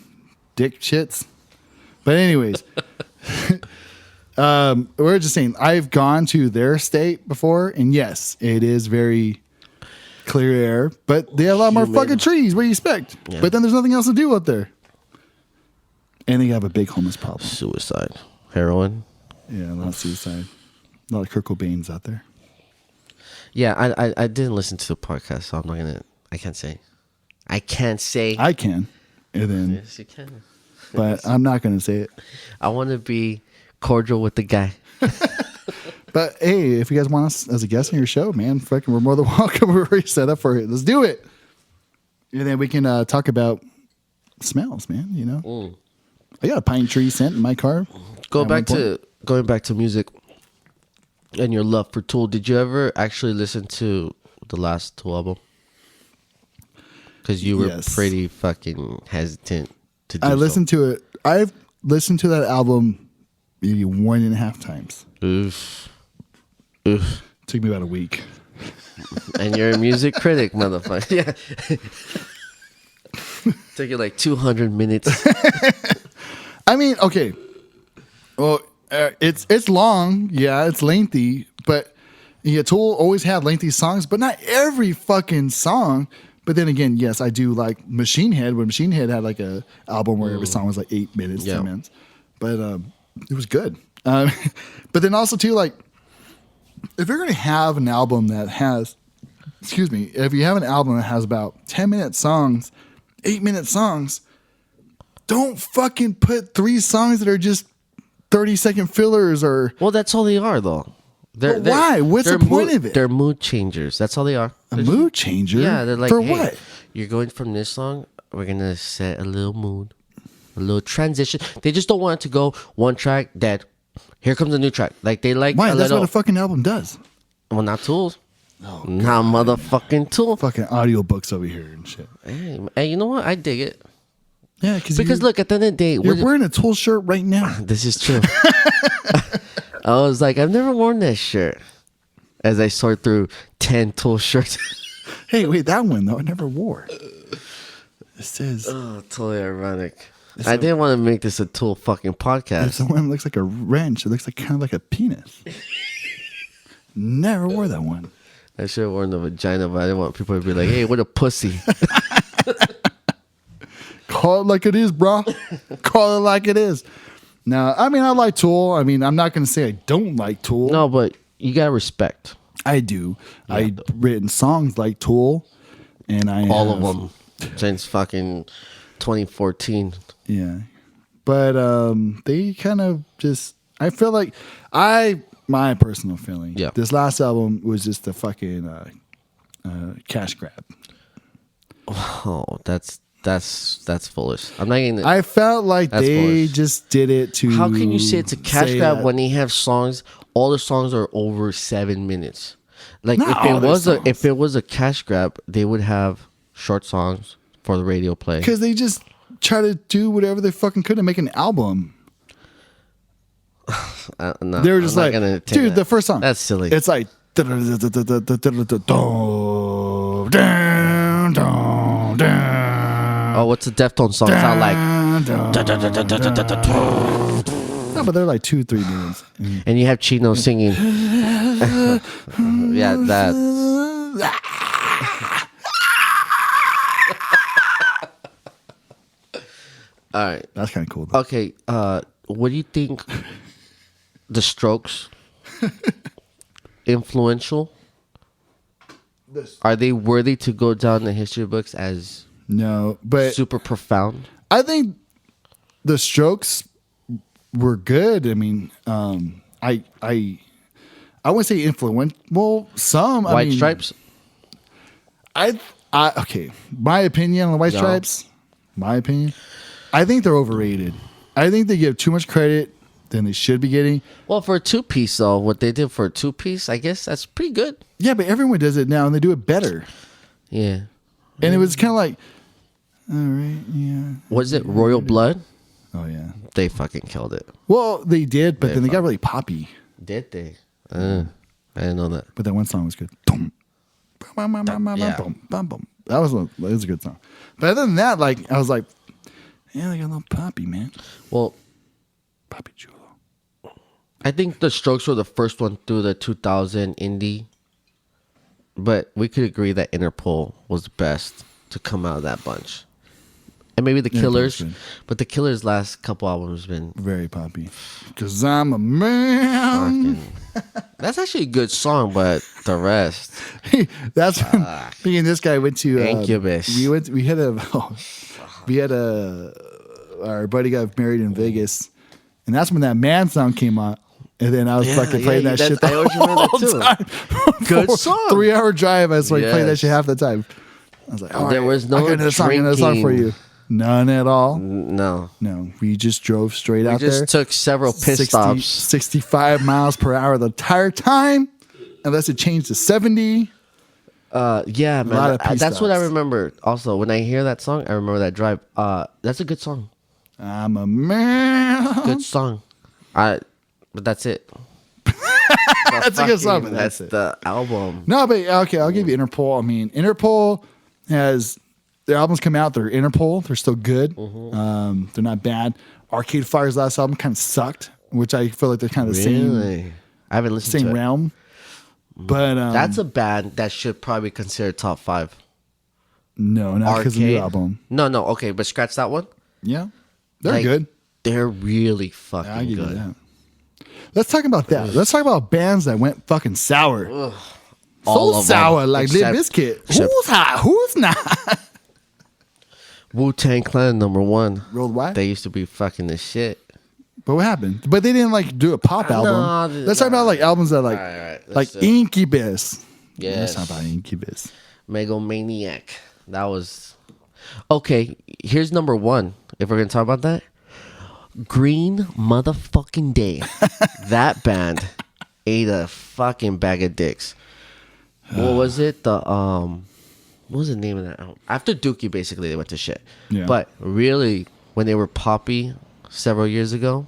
Dick shits. But anyways, we're just saying I've gone to their state before, and yes, it is very clear air, but they have a lot more Humid. fucking trees. What do you expect? Yeah. But then there's nothing else to do out there, and they have a big homeless problem. Suicide, heroin. Yeah, a lot of suicide, a lot of Kurt Cobains out there. Yeah, I didn't listen to the podcast, so I'm not gonna. I can't say. I I can, and then, Yes, you can. but I'm not going to say it. I want to be cordial with the guy. But hey, if you guys want us as a guest on your show, man, fucking, we're more than welcome. We're already set up for it. Let's do it. And then we can talk about smells, man. You know, I got a pine tree scent in my car. Going At one back to music and your love for Tool. Did you ever actually listen to the last Tool album? Because you were Yes. pretty fucking hesitant to do I listened to it. I've listened to that album maybe 1.5 times. Oof. Oof. Took me about a week. And you're a music critic, motherfucker. Yeah. Took you like 200 minutes. I mean, okay. Well, it's long. Yeah, it's lengthy, but Yeah, Tool always had lengthy songs, but not every fucking song. But then again, yes, I do like Machine Head. When Machine Head had like a album where every song was like 8 minutes, Yeah. 10 minutes, but it was good. But then also too, like if you're gonna have an album that has, excuse me, if you have an album that has about 10-minute songs, 8-minute songs, don't fucking put 3 songs that are just 30-second fillers or. Well, that's all they are, though. But why? What's the point of it? They're mood changers. That's all they are. A mood changer? Yeah, they're like, for hey, what? you're going from this song. We're gonna set a little mood, a little transition. They just don't want it to go one track dead. Here comes a new track. Like they like Why? a That's little. what a fucking album does. Well, not Tools. Not motherfucking Tool. Fucking audiobooks over here and shit. Hey, you know what? I dig it. Yeah, Because look, at the end of the day, you're wearing a Tool shirt right now. this is true. I was like, I've never worn that shirt. As I sort through 10 Tool shirts. Hey, wait, that one though I never wore. It says Oh, totally ironic. I didn't want to make this a Tool fucking it's podcast. the one that looks like a wrench. It looks like kind of like a penis. Never wore that one. I should have worn the vagina, but I didn't want people to be like, hey, what a pussy. Call it like it is, bro. Call it like it is. No, I mean I like Tool. I mean I'm not gonna say I don't like Tool. No, but you got to respect I do. I've written songs like Tool, and I all have- of them since fucking 2014. Yeah, but they kind of just. I feel like my personal feeling. Yeah. This last album was just a fucking cash grab. Oh, that's foolish. I'm not getting. I felt like That's they foolish. just did it to. How can you say it's a cash say grab that- when they have songs? All the songs are over 7 minutes. Like Not all their songs. if it was a cash grab, they would have short songs for the radio play. Because they just try to do whatever they fucking could to make an album. No, They were just I'm not like, gonna entertain dude, that. the first song. That's silly. It's like. Oh, what's the Deftones song sound like? No, but they're like 2-3 minutes. And you have Chino singing. Yeah, that. All right. That's kind of cool. Though. Okay. What do you think? The Strokes influential? Are they worthy to go down the history books as No, but super profound? I think the Strokes were good. I mean, I wouldn't say influential. Well, some. I White mean, Stripes? Okay. My opinion on the White No. Stripes. My opinion. I think they're overrated. I think they give too much credit than they should be getting. Well, for a 2-piece though, what they did for a 2-piece, I guess that's pretty good. Yeah, but everyone does it now, and they do it better. Yeah. And it was kind of like, all right, yeah. Was it Royal Blood? Oh yeah. They fucking killed it. Well, they did, but then they got really poppy. Did they? I didn't know that. But that one song was good. Boom. Bum, bum, bum, bum, Yeah. bum, bum, bum. That was a good song. But other than that, like I was like, yeah, they got a little poppy, man. Well, Poppy chulo. I think the Strokes were the first one through the 2000 indie. But we could agree that Interpol was the best to come out of that bunch. And maybe the Interpol's Killers. good. But the Killers' last couple albums have been Very poppy. Cause I'm a man. fucking... That's actually a good song, but the rest... That's when me and this guy went to Incubus. Our buddy got married in Vegas, and that's when that man song came out. And then I was fucking playing that shit. I always remember that too. Good song. 3-hour drive. I was like playing that Yes. shit half the time. I was like, all There right, was no I got another song for drinking. you. None at all. No. No, we just drove straight We out just there. took several pit 60 stops. 65 miles per hour the entire time, unless it changed to 70. Yeah, man. lot of pit That's what I stops. remember. Also, when I hear that song, I remember that drive. That's a good song. I'm a man. Good song. But that's it. That's a good song, but That's that's it. the album. No, but okay, I'll give you Interpol. I mean, Interpol has their albums come out. They're Interpol. They're still good. They're not bad. Arcade Fire's last album kind of sucked, which I feel like they're kind of the Really? I haven't listened same to it. realm. But That's a band that should probably consider top 5. no, not because of the new Arcade. album. No, okay, but scratch that one. Yeah, they're Like, good. They're really fucking I give you good. that. Let's talk about that. Let's talk about bands that went fucking sour. All So of them, sour, like Limp except- Bizkit. except- Who's hot? Who's not? Wu-Tang Clan #1. Worldwide. They used to be fucking the shit. But what happened? But they didn't like do a pop album. Let's talk about like albums that like Alright, let's like do it. Incubus. Yes. Let's talk about Incubus. Megomaniac. That was okay. Here's #1. If we're gonna talk about that, Green motherfucking Day. That band ate a fucking bag of dicks. What was it? What was the name of that album? After Dookie, basically, they went to shit. Yeah. But really, when they were poppy several years ago,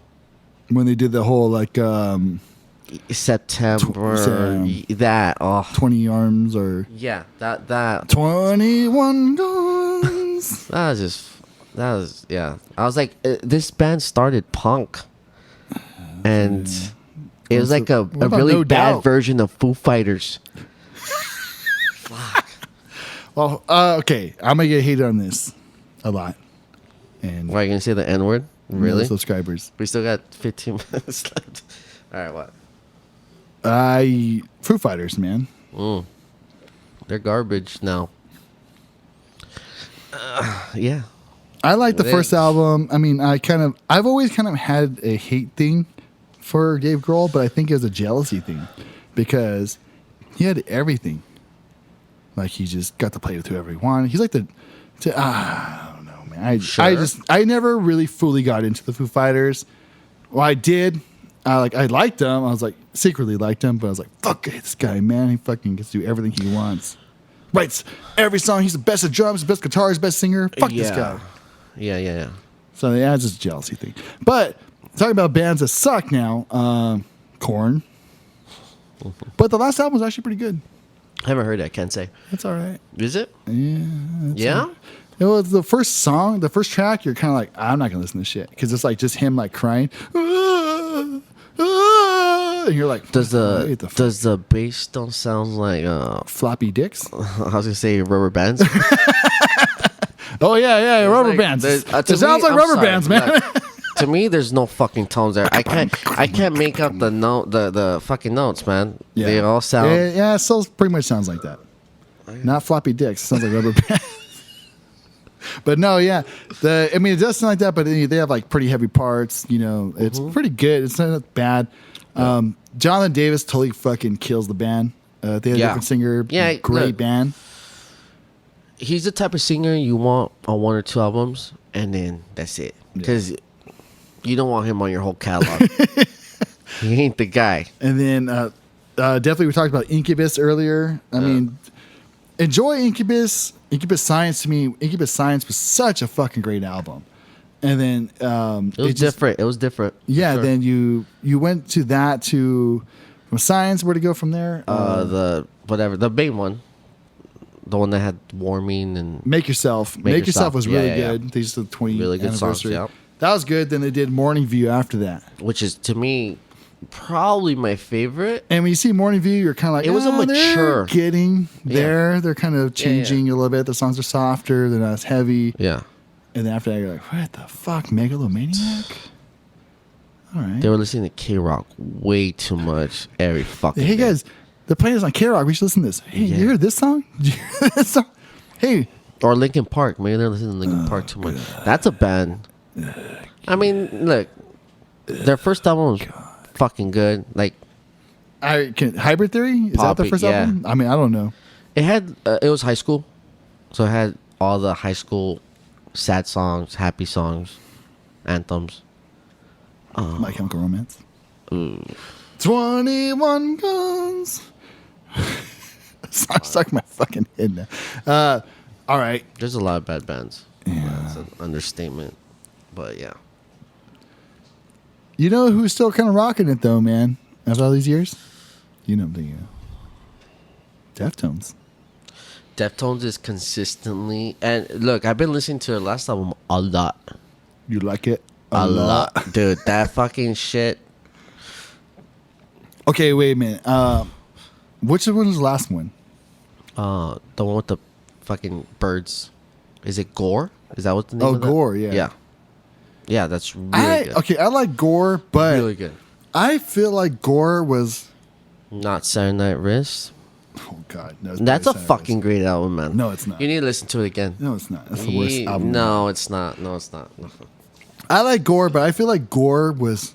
When they did the whole like September, Sam. that 20 arms or yeah, that 21 guns. That was yeah. I was like, this band started punk, and it was like a about really No bad Doubt? version of Foo Fighters. Well, okay, I'm gonna get hated on this a lot. And Why are you gonna say the N word? Really? no subscribers. We still got 15 minutes left. All right, what? Foo Fighters, man. They're garbage now. Yeah. I like the They- first album. I mean, I've always kind of had a hate thing for Dave Grohl, but I think it was a jealousy thing because he had everything. Like he just got to play with whoever he wanted. He's like I don't know, man. Sure. I never really fully got into the Foo Fighters. Well, I did. I liked them. I was like secretly liked him, but I was like, fuck this guy, man. He fucking gets to do everything he wants. Writes every song. He's the best at drums, best guitarist, best singer. Fuck this guy. Yeah. So yeah, it's just a jealousy thing. But talking about bands that suck now, Korn. But the last album was actually pretty good. I haven't heard that. Can't say. It's all right. Is it? Yeah. Yeah. It was the first song, the first track. You're kind of like, I'm not gonna listen to this shit because it's like just him like crying. And you're like, Does "What the fuck?" does the bass don't sound like floppy dicks? I was gonna say rubber bands? Oh yeah, rubber Like, bands. there's- It to sounds me- like I'm rubber sorry, bands, man. look, to me, there's no fucking tones there. I can't make out the note, the fucking notes, man. Yeah. They all sound. Yeah, it still pretty much sounds like that. Not floppy dicks. It sounds like rubber bands. But no, yeah. I mean, it does sound like that, but they have like pretty heavy parts. You know, it's pretty good. It's not bad. Jonathan Davis totally fucking kills the band. They had a Yeah. different singer. Yeah, great look. band. He's the type of singer you want on 1 or 2 albums, and then that's it. Because you don't want him on your whole catalog. He ain't the guy. And then definitely we talked about Incubus earlier. I mean, enjoy Incubus. Incubus Science to me. Incubus Science was such a fucking great album. And then It was different. It was different. Yeah, Sure. then you went to that to from Science. Where to go from there? The main one, the one that had Warming and Make Yourself. Make Yourself was Yeah, really yeah, yeah. good. They just did the 20th Really good songs, anniversary. yeah. That was good. Then they did Morning View after that. which is to me probably my favorite. And when you see Morning View, you're kind of like, It was a they're mature. getting there. They're kind of changing a little bit. The songs are softer. They're not as heavy. Yeah, And then after that, you're like, what the fuck, Megalomaniac? All right. they were listening to K Rock way too much every fucking. Hey day. guys, they're playing this on K-Rock. We should listen to this. Hey, Yeah. you heard this song? Did you hear this song? Hey, Or Linkin Park. Maybe they're listening to Linkin Park too much. That's a band. I mean, look, their first album was fucking good. Like Hybrid Theory? Is that the Poppy, first yeah. album? I mean, I don't know. it had, it was high school, so it had all the high school sad songs, happy songs, anthems. My Chemical Romance. 21 Guns. Song stuck in my fucking head now. All right. There's a lot of bad bands. That's an understatement, but yeah. You know who's still kind of rocking it though, man? After all these years? You know what I'm thinking of. Deftones. Deftones is consistently, and look, I've been listening to their last album a lot. You like it? A lot. Dude, that fucking shit. Okay, wait a minute. Which one was the last one? The one with the fucking birds. Is it Gore? Is that what the name Oh, of that? Gore, yeah. Yeah. Yeah, that's really good. Okay, I like Gore, but Really good. I feel like Gore was. Not Saturday Night Wrist. Oh God, no! it's That's a better than fucking great album, man. No, it's not. You need to listen to it again. No, it's not. That's the worst album. No, it's not. No, it's not. No. I like Gore, but I feel like Gore was.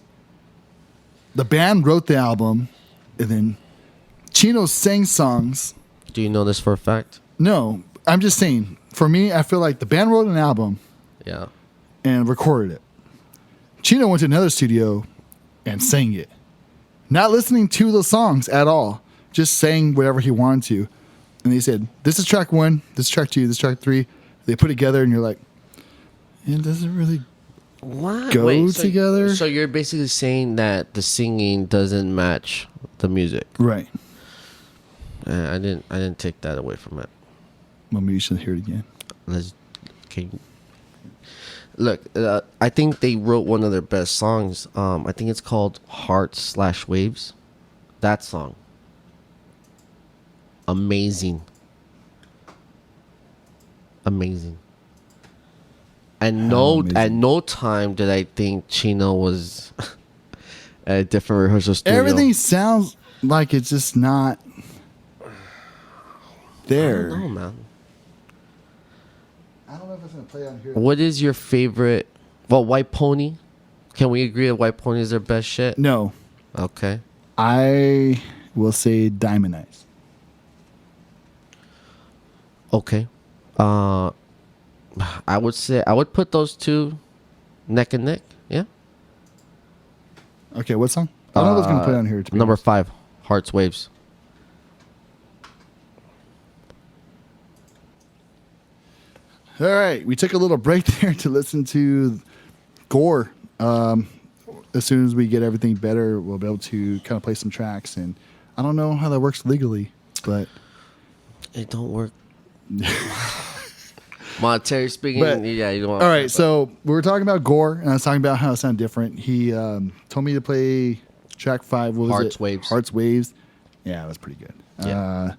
The band wrote the album, and then Chino sang songs. Do you know this for a fact? No, I'm just saying. For me, I feel like the band wrote an album Yeah. and recorded it. Chino went to another studio and sang it. Not listening to the songs at all. Just saying whatever he wanted to. And they said, this is track 1, this is track 2, this is track 3. They put it together and you're like, it doesn't really What? go together. So you're basically saying that the singing doesn't match the music. Right. I didn't take that away from it. Well, maybe you should hear it again. Look, I think they wrote one of their best songs. I think it's called Heart/Waves. That song. Amazing. Amazing. And amazing. at no time did I think Chino was at a different rehearsal studio. Everything sounds like it's just not there. I don't know, man. I don't know if it's going to play on here. What is your favorite? Well, White Pony. Can we agree that White Pony is their best shit? No. Okay. I will say Diamond Eyes. Okay. I would put those two neck and neck. Yeah. Okay, what song? I don't know what's going to play on here. To be Number honest. 5, Hearts Waves. All right, we took a little break there to listen to Gore. As soon as we get everything better, we'll be able to kind of play some tracks. And I don't know how that works legally, but It don't work. Monetary speaking, But- yeah, you don't want. all right. So we were talking about Gore, and I was talking about how it sounded different. He told me to play track 5. What was Hearts it? Waves. Hearts Waves. Yeah, that was pretty good. Yeah.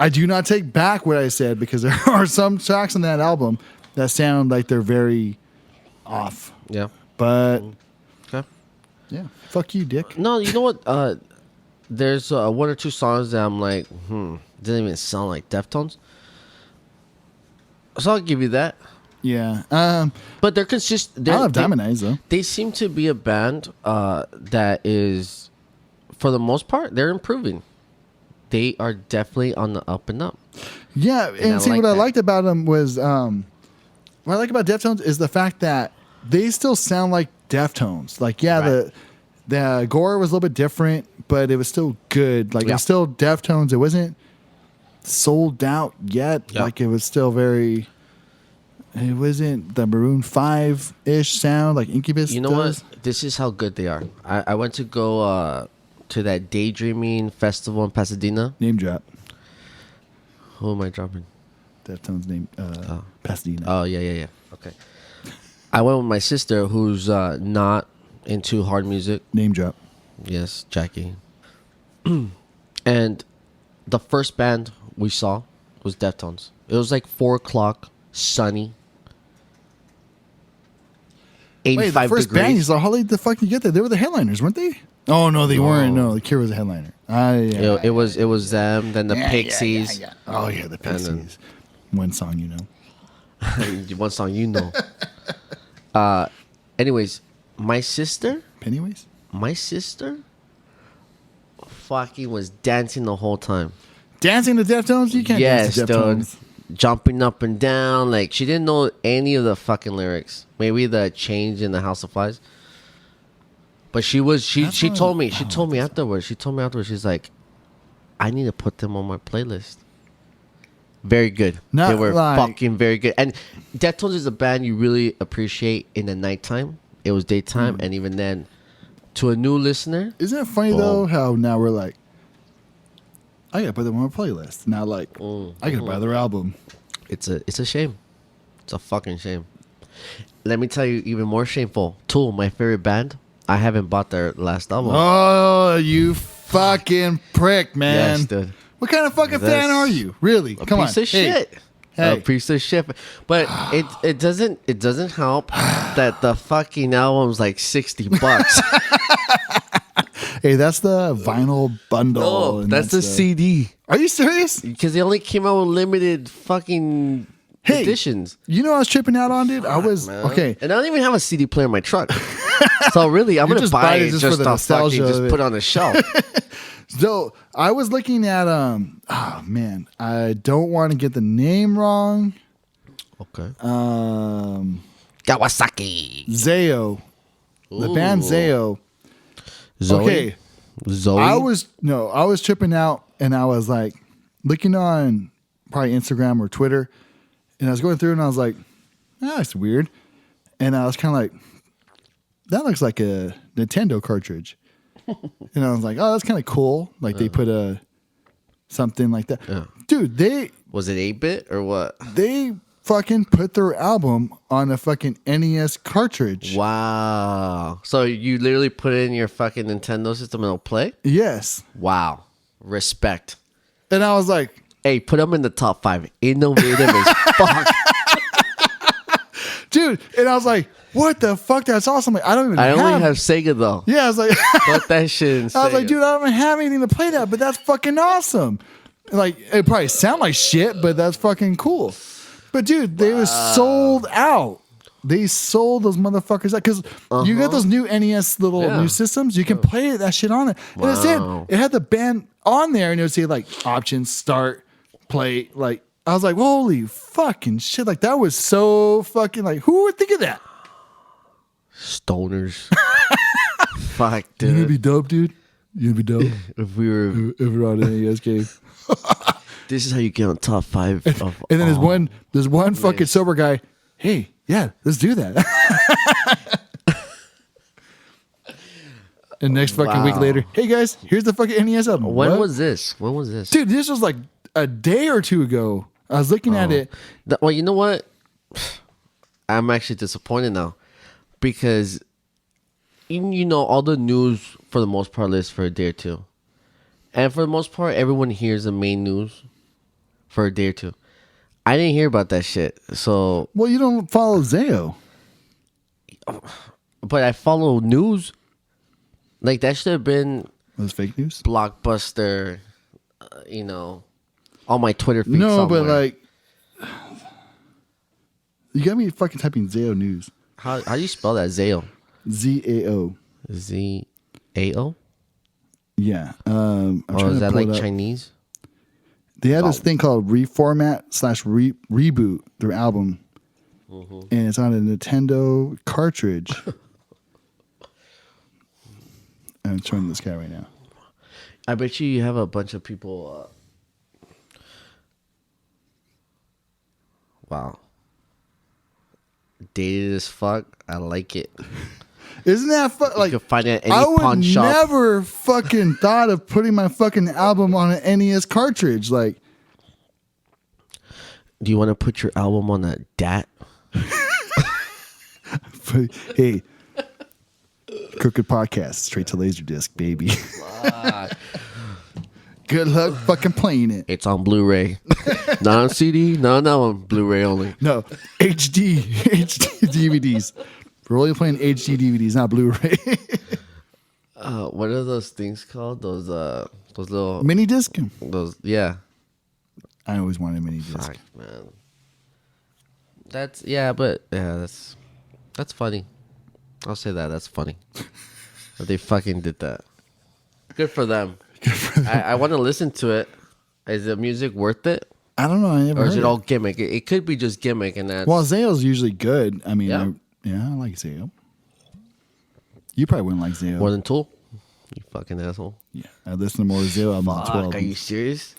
I do not take back what I said because there are some tracks on that album that sound like they're very off. Yeah. But Okay. yeah, fuck you, Dick. No, you know what? There's 1 or 2 songs that I'm like, didn't even sound like Deftones. So I'll give you that. Yeah. But they're consistent. I love Diamond Eyes though. They seem to be a band that is, for the most part, they're improving. They are definitely on the up and up. Yeah, and I see like what I that. liked about them was what I like about Deftones is the fact that they still sound like Deftones. Like Right. the Gore was a little bit different, but it was still good. Like it Yeah. was still Deftones. It wasn't sold out yet. Yeah. Like it was still very. It wasn't the Maroon 5-ish sound like Incubus. You know does. what? This is how good they are. I went to go to that Daydreaming Festival in Pasadena. Name drop. Who am I dropping? Deftones name Pasadena. Oh, yeah. Okay. I went with my sister, who's not into hard music. Name drop. Yes, Jackie. And the first band we saw was Deftones. It was like 4 o'clock, sunny. Wait, 85 the first degrees. band you saw, how late the fuck you get there? They were the headliners, weren't they? Oh no, they weren't. No, the Cure was a headliner. It was them, then the Pixies. Oh yeah, the And then- Pixies. One song, you know. One song you know. Anyways, my sister Pennywise. fucking was dancing the whole time. Dancing to Deftones? You can't Yes, dance to dude. Deftones. Jumping up and down. Like, she didn't know any of the fucking lyrics. Maybe the change in the House of Flies. But she That's what- told me, I don't like afterwards, she's like, I need to put them on my playlist. Very good. Not they were like- fucking very good. And Deftones is a band you really appreciate in the nighttime. It was daytime, Hmm. and even then, to a new listener, Isn't it funny though how now we're like, I gotta put them on my playlist. Now like, I gotta buy their album. it's a shame. It's a fucking shame. Let me tell you, even more shameful. Tool, my favorite band. I haven't bought their last album. Oh, you fucking prick, man. Yes, dude. What kind of fucking fan That's are you? Really? Come on. Piece of shit. Hey. A piece of shit. But it doesn't help that the fucking album's like $60. Hey, that's the vinyl bundle. No, and that's the CD. Are you serious? Because they only came out with limited fucking Hey, editions. you know what I was tripping out on, dude? I was Man. okay. And I don't even have a CD player in my truck. So really, I'm You gonna just buy it just for the to fucking nostalgia just of it. put on the shelf. So I was looking at oh man, I don't want to get the name wrong. Okay. Kawasaki. Zayo. The band Zayo. Zoe. Okay. Zoe. I was tripping out and I was like looking on probably Instagram or Twitter and I was going through and I was like, that's weird. And I was kind of like, that looks like a Nintendo cartridge. And I was like, oh, that's kind of cool. Like they put something like that. Yeah. Dude, Was it 8-bit or what? they fucking put their album on a fucking NES cartridge. Wow. So you literally put it in your fucking Nintendo system and it'll play? Yes. Wow. Respect. And I was like, Hey, put them in the top 5. Innovative as fuck. dude. And I was like, what the fuck? That's awesome. Like, I don't even I have. only have Sega though. Yeah, I was like, Put that shit in Sega. I was like, dude, I don't even have anything to play that, but that's fucking awesome. Like, it probably sound like shit, but that's fucking cool. But dude, they was sold out. They sold those motherfuckers out because you get those new NES little Yeah. new systems. You can play that shit on it, and it said it had the band on there, and it would say like options, start, play. Like I was like, holy fucking shit! Like that was so fucking like who would think of that? Stoners. Fuck, You'd dude. be dope, dude. You'd be dope If we were, if we're on an NES game. this is how you get on top 5 of. And then all. there's one fucking sober guy. Hey, yeah, let's do that. And next fucking week Wow. later, hey guys, here's the fucking NES album. When What? was this? Dude, this was like a day or two ago. I was looking at it. Well, you know what? I'm actually disappointed now because you know all the news for the most part lists for a day or two, and for the most part, everyone hears the main news for a day or two. I didn't hear about that shit, so Well, you don't follow Zayo. but I follow news. Like that should have been That's fake news. Blockbuster, you know, on my Twitter feed. No, somewhere. but like, you got me fucking typing Zayo news. how do you spell that? Zayo. ZAO. ZAO. Yeah. I'm Oh, trying is to that pull like it up. Chinese? They had this thing called Reformat/Reboot their album, and it's on a Nintendo cartridge. I'm showing this guy right now. I bet you have a bunch of people. Wow. Dated as fuck. I like it. Isn't that like? You can find it at any I would pawn shop. never fucking thought of putting my fucking album on an NES cartridge. Like, Do you want to put your album on a DAT? hey, Crooked Podcast, straight to Laserdisc, baby. Good luck fucking playing it. It's on Blu-ray. Not on CD. No, on Blu-ray only. No, HD DVDs. We're only playing HD DVDs, not Blu-ray. What are those things called? Those little Mini disc. those yeah. I always wanted a mini disc. Fuck, man. That's funny. I'll say that. That's funny. That they fucking did that. Good for them. I want to listen to it. Is the music worth it? I don't know. I never Or is heard it all gimmick? It could be just gimmick and that's Well, Zayo's usually good. I mean, Yeah. I like Zayo. You probably wouldn't like Zayo. more than Tool. You fucking asshole. Yeah, I listen to more Zayo albums than 12 Fuck, are you albums. serious?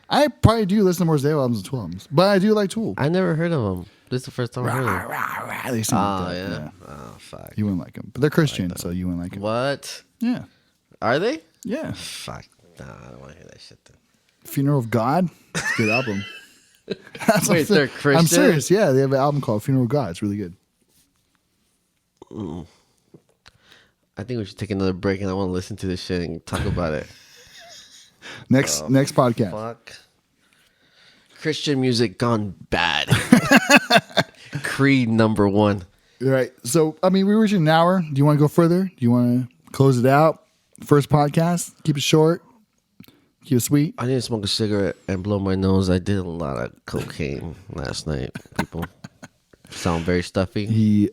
I probably do listen to more Zayo albums than 12 albums, but I do like Tool. I never heard of them. This is the first time I heard of them. They sound Oh, like that. yeah. Oh, fuck. You wouldn't like them, but they're Christian, so you wouldn't like them. What? Yeah, Are they? yeah. Fuck. Nah, I don't want to hear that shit then. Funeral of God. It's a good album. That's Wait, what they're I'm Christian? serious. Yeah, they have an album called Funeral of God. It's really good. I think we should take another break and I want to listen to this shit and talk about it. Next podcast. Fuck. Christian music gone bad. Creed number 1. All right. So, I mean, we reached an hour. Do you want to go further? Do you want to close it out? First podcast. Keep it short. Keep it sweet. I need to smoke a cigarette and blow my nose. I did a lot of cocaine last night. People sound very stuffy. He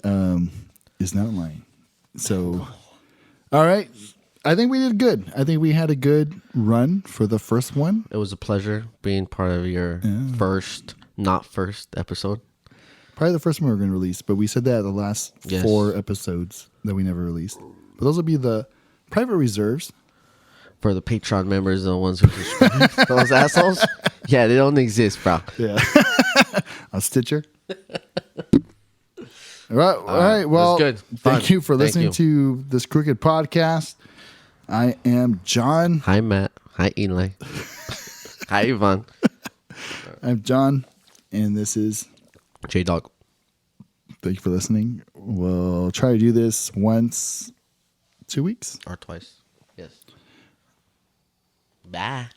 is not lying. So, all right. I think we did good. I think we had a good run for the first one. It was a pleasure being part of your not first episode. Probably the first one we were going to release, but we said that the last Yes. 4 episodes that we never released. But those will be the private reserves. For the Patreon members, the ones who subscribe, those assholes. Yeah, they don't exist, bro. Yeah. A Stitcher. All right. Well, That's good. Fun. Thank you for Thank listening you. to this Crooked Podcast. I am John. Hi, Matt. Hi, Eli. Hi, Yvonne. I'm John, and this is. J-Dog. Thank you for listening. We'll try to do this once 2 weeks. Or twice. Yes. Bye.